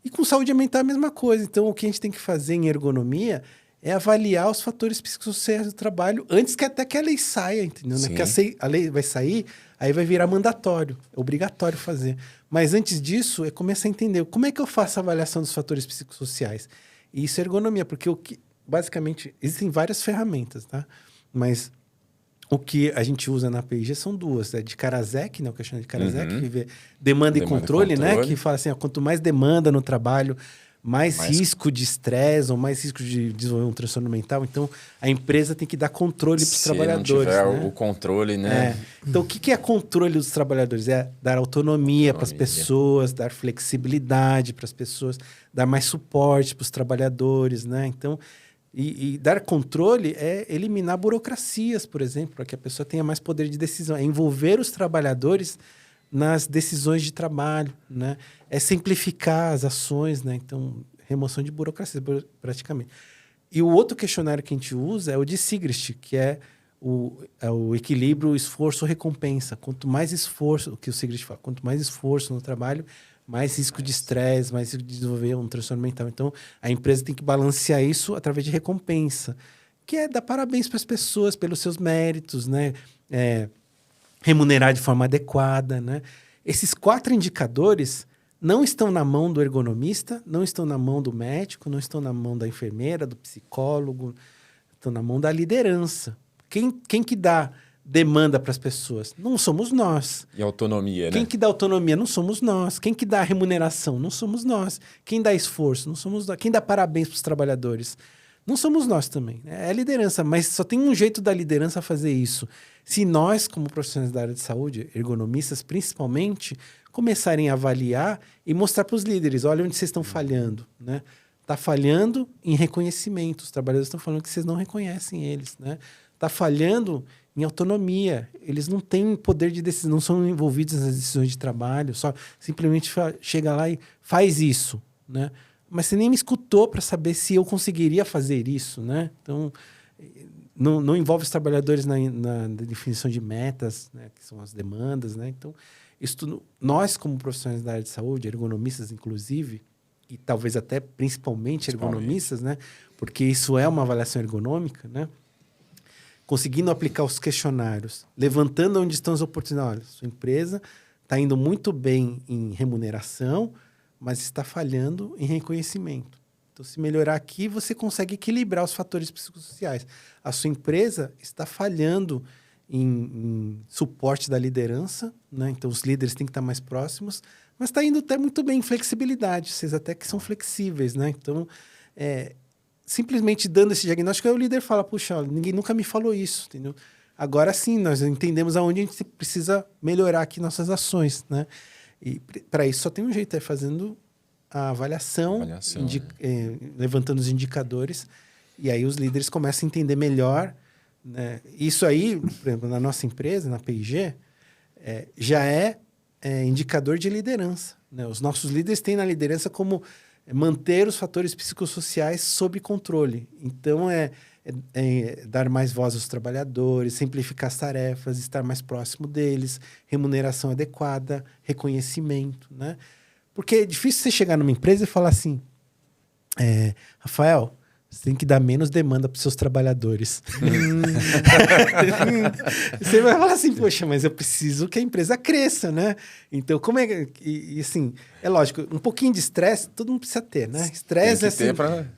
E com saúde mental é a mesma coisa. Então, o que a gente tem que fazer em ergonomia é avaliar os fatores psicossociais do trabalho antes que até que a lei saia, entendeu? Porque a lei vai sair, aí vai virar mandatório, é obrigatório fazer. Mas antes disso, é começar a entender como é que eu faço a avaliação dos fatores psicossociais. E isso é ergonomia, porque basicamente, existem várias ferramentas, tá? Mas o que a gente usa na PIG são duas, de Karasek, né? O questionário de Karasek, que vê demanda e controle, né? Que fala assim, quanto mais demanda no trabalho, mais risco de estresse ou mais risco de desenvolver um transtorno mental. Então, a empresa tem que dar controle para os trabalhadores. Se não tiver o controle, né? Então, o que é controle dos trabalhadores? É dar autonomia para as pessoas, dar flexibilidade para as pessoas, dar mais suporte para os trabalhadores, né? Então, E dar controle é eliminar burocracias, por exemplo, para que a pessoa tenha mais poder de decisão. É envolver os trabalhadores nas decisões de trabalho, né? É simplificar as ações, né? Então, remoção de burocracia, praticamente. E o outro questionário que a gente usa é o de Sigrist, que é o equilíbrio esforço-recompensa. Quanto mais esforço, o que o Sigrist fala, quanto mais esforço no trabalho, mais risco de estresse, mais risco de desenvolver um transtorno mental. Então, a empresa tem que balancear isso através de recompensa, que é dar parabéns para as pessoas pelos seus méritos, né? Remunerar de forma adequada, né? Esses 4 indicadores não estão na mão do ergonomista, não estão na mão do médico, não estão na mão da enfermeira, do psicólogo, estão na mão da liderança. Quem que dá demanda para as pessoas? Não somos nós. E autonomia, Quem né? que dá autonomia? Não somos nós. Quem que dá remuneração? Não somos nós. Quem dá esforço? Não somos nós. Quem dá parabéns para os trabalhadores? Não somos nós também. É a liderança, mas só tem um jeito da liderança fazer isso. Se nós, como profissionais da área de saúde, ergonomistas principalmente, começarem a avaliar e mostrar para os líderes, olha onde vocês estão falhando, né? Está falhando em reconhecimento. Os trabalhadores estão falando que vocês não reconhecem eles, né? Está falhando em autonomia. Eles não têm poder de decisão, não são envolvidos nas decisões de trabalho, só simplesmente chega lá e faz isso, né? Mas você nem me escutou para saber se eu conseguiria fazer isso, né? Então, não envolve os trabalhadores na definição de metas, né? Que são as demandas, né? Então, nós, como profissionais da área de saúde, ergonomistas, inclusive, e talvez até principalmente ergonomistas, né? Porque isso é uma avaliação ergonômica, né? Conseguindo aplicar os questionários, levantando onde estão as oportunidades. Olha, sua empresa está indo muito bem em remuneração, mas está falhando em reconhecimento. Então, se melhorar aqui, você consegue equilibrar os fatores psicossociais. A sua empresa está falhando em suporte da liderança, né? Então, os líderes têm que estar mais próximos, mas está indo até muito bem em flexibilidade. Vocês até que são flexíveis, né? Então, simplesmente dando esse diagnóstico, aí o líder fala, puxa, ninguém nunca me falou isso, entendeu? Agora sim, nós entendemos aonde a gente precisa melhorar aqui nossas ações, né? E para isso só tem um jeito, é fazendo a avaliação né? Levantando os indicadores, e aí os líderes começam a entender melhor, né? Isso aí, por exemplo, na nossa empresa, na P&G, já é indicador de liderança, né? Os nossos líderes têm na liderança como manter os fatores psicossociais sob controle. Então, dar mais voz aos trabalhadores, simplificar as tarefas, estar mais próximo deles, remuneração adequada, reconhecimento, né? Porque é difícil você chegar numa empresa e falar assim, Rafael, você tem que dar menos demanda para os seus trabalhadores. Você vai falar assim, poxa, mas eu preciso que a empresa cresça, né? Então, como é que... E assim, é lógico, um pouquinho de estresse todo mundo precisa ter, né? Estresse é assim...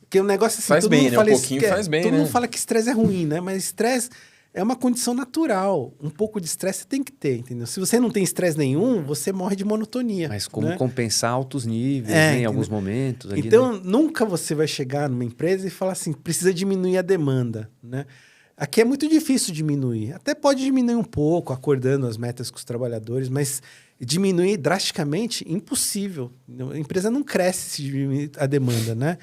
Porque o negócio assim... Faz todo bem, mundo né? fala, Um pouquinho faz bem, todo né? mundo fala que estresse é ruim, né? Mas estresse é uma condição natural. Um pouco de estresse você tem que ter, entendeu? Se você não tem estresse nenhum, você morre de monotonia. Mas como né? compensar altos níveis, né, em alguns momentos. Ali, então, né? nunca você vai chegar numa empresa e falar assim, precisa diminuir a demanda, né? Aqui é muito difícil diminuir. Até pode diminuir um pouco, acordando as metas com os trabalhadores, mas diminuir drasticamente, impossível. A empresa não cresce se diminuir a demanda, né?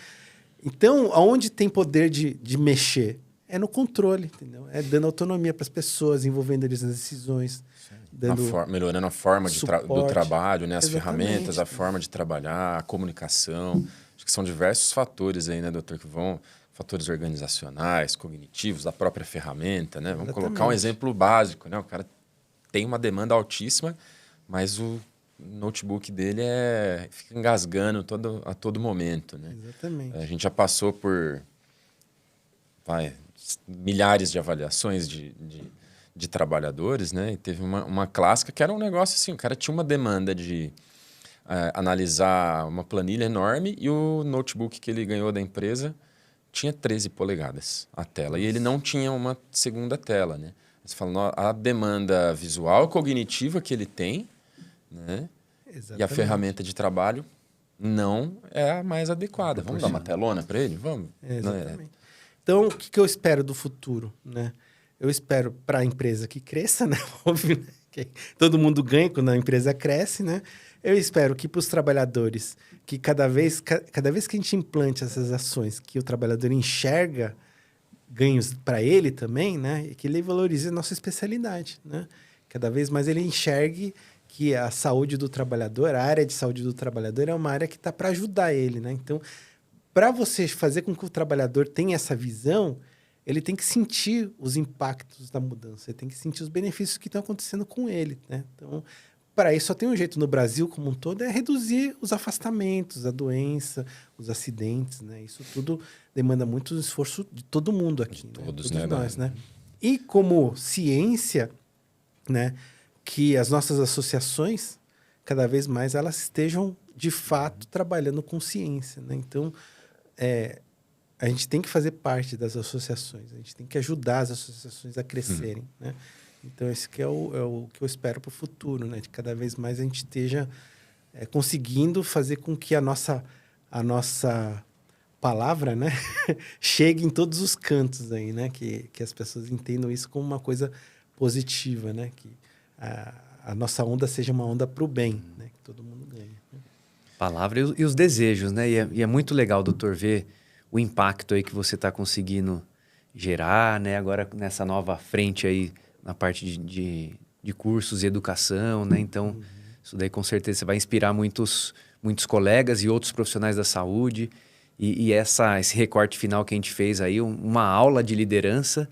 Então, aonde tem poder de mexer? É no controle, entendeu? É dando autonomia para as pessoas, envolvendo eles nas decisões. Melhorando a forma do trabalho, né? As Exatamente. ferramentas, a forma de trabalhar, a comunicação. Acho que são diversos fatores aí, né, doutor, que vão... Fatores organizacionais, cognitivos, da própria ferramenta, né? Vamos colocar um exemplo básico, né? O cara tem uma demanda altíssima, mas o notebook dele fica engasgando a todo momento, né? Exatamente. A gente já passou por milhares de avaliações de trabalhadores, né? E teve uma clássica que era um negócio assim, o cara tinha uma demanda de analisar uma planilha enorme e o notebook que ele ganhou da empresa tinha 13 polegadas a tela. E ele não tinha uma segunda tela, né? Você fala, a demanda visual cognitiva que ele tem, né? E a ferramenta de trabalho não é a mais adequada. Vamos dar uma telona para ele? Vamos. Exatamente. Então, o que eu espero do futuro, né? Eu espero para a empresa que cresça, né? Óbvio, né? Que todo mundo ganha quando a empresa cresce, né? eu espero que para os trabalhadores, que cada vez que a gente implante essas ações, que o trabalhador enxerga ganhos para ele também, né? E que ele valorize a nossa especialidade, né? Cada vez mais ele enxergue que a saúde do trabalhador, a área de saúde do trabalhador é uma área que está para ajudar ele, né? Então, para você fazer com que o trabalhador tenha essa visão, ele tem que sentir os impactos da mudança, ele tem que sentir os benefícios que estão acontecendo com ele, né? Então, para isso só tem um jeito no Brasil como um todo, é reduzir os afastamentos, a doença, os acidentes, né? Isso tudo demanda muito esforço de todo mundo aqui, de todos, né? né? Nós, né? E como ciência, né? Que as nossas associações, cada vez mais, elas estejam, de fato, trabalhando com ciência, né? Então, a gente tem que fazer parte das associações, a gente tem que ajudar as associações a crescerem, né? Então, esse que é o que eu espero para o futuro, né? De cada vez mais a gente esteja conseguindo fazer com que a nossa palavra, né? chegue em todos os cantos aí, né? Que as pessoas entendam isso como uma coisa positiva, né? Que a nossa onda seja uma onda para o bem, né? Que todo mundo ganhe. Né? Palavra e os desejos, né? E é muito legal, doutor, ver o impacto aí que você está conseguindo gerar, né? Agora nessa nova frente aí, na parte de cursos e educação, né? Então, isso daí com certeza você vai inspirar muitos colegas e outros profissionais da saúde. E esse recorte final que a gente fez aí, uma aula de liderança,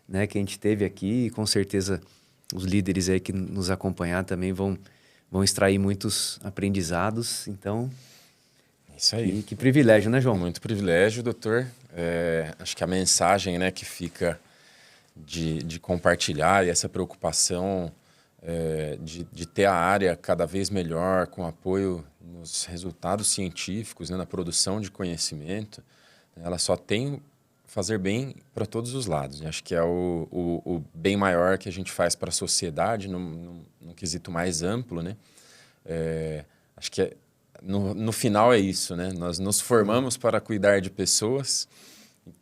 né? Que a gente teve aqui, e com certeza os líderes aí que nos acompanhar também vão extrair muitos aprendizados. Então, isso aí. Que privilégio, né, João? Muito privilégio, doutor. Acho que a mensagem, né, que fica de compartilhar e essa preocupação de ter a área cada vez melhor, com apoio nos resultados científicos, né, na produção de conhecimento, ela só tem fazer bem para todos os lados. E acho que é o bem maior que a gente faz para a sociedade, num quesito mais amplo, né? Acho que no final é isso, né? Nós nos formamos para cuidar de pessoas,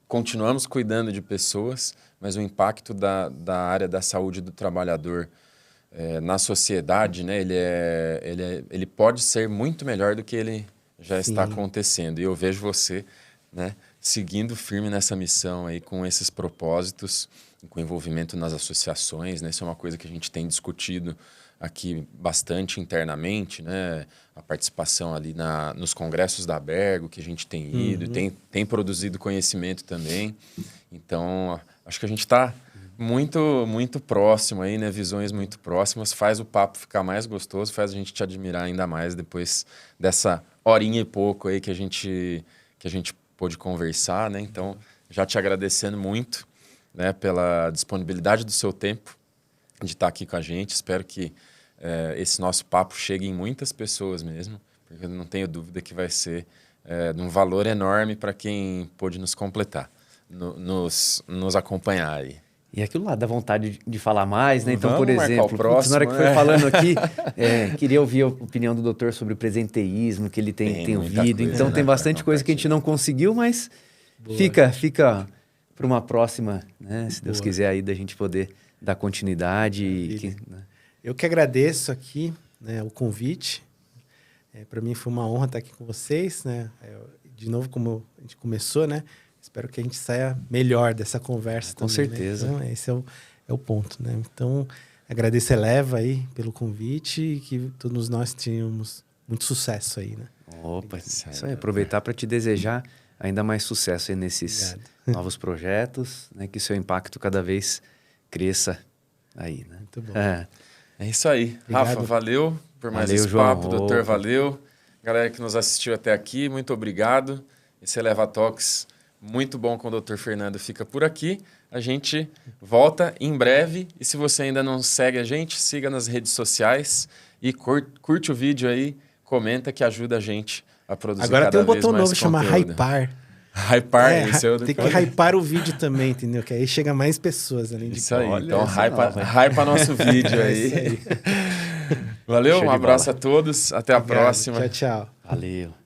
continuamos cuidando de pessoas, mas o impacto da área da saúde do trabalhador na sociedade, né? Ele pode ser muito melhor do que ele já Sim. está acontecendo. E eu vejo você, né, seguindo firme nessa missão aí, com esses propósitos, com envolvimento nas associações, né? Isso é uma coisa que a gente tem discutido aqui bastante internamente, né? A participação ali nos congressos da Abergo, que a gente tem ido, tem produzido conhecimento também. Então, acho que a gente está muito, muito próximo aí, né? Visões muito próximas, faz o papo ficar mais gostoso, faz a gente te admirar ainda mais depois dessa horinha e pouco aí que a gente pôde conversar, né? Então, já te agradecendo muito, né, pela disponibilidade do seu tempo de estar aqui com a gente. Espero que esse nosso papo chegue em muitas pessoas mesmo, porque eu não tenho dúvida que vai ser de um valor enorme para quem pôde nos completar, nos acompanhar aí. E aquilo lá dá vontade de falar mais, né? Então, Vamos por exemplo, marcar o próximo, na hora que né? foi falando aqui, queria ouvir a opinião do doutor sobre o presenteísmo que ele tem ouvido. Coisa, então, né, tem bastante coisa que a gente não conseguiu, mas fica para uma próxima, né? Se Deus quiser, aí da gente poder dar continuidade. Né? Eu que agradeço aqui, né, o convite. Para mim foi uma honra estar aqui com vocês, né? De novo, como a gente começou, né? Espero que a gente saia melhor dessa conversa Com também, certeza. Né? Então, esse é o ponto, né? Então, agradeço a Eleva aí pelo convite e que todos nós tenhamos muito sucesso aí, né? Opa, isso aí. Aproveitar para te desejar ainda mais sucesso aí nesses novos projetos, né? Que o seu impacto cada vez cresça aí, né? Muito bom. É isso aí. Obrigado. Rafa, valeu por mais esse João. papo. Doutor, valeu. Galera que nos assistiu até aqui, muito obrigado. Esse Eleva Talks, muito bom com o Dr. Fernando, fica por aqui. A gente volta em breve. E se você ainda não segue a gente, siga nas redes sociais e curte o vídeo aí, comenta que ajuda a gente a produzir Agora cada tem um vez botão mais novo, chama conteúdo. Hypar. Hypar, esse é o Tem que hypar o vídeo também, entendeu? Que aí chega mais pessoas além de isso aí. Olha, Então, essa hypa nosso vídeo aí. Isso aí. Valeu, Show um de abraço bola. a todos. Até a Obrigado. próxima. Tchau, tchau. Valeu.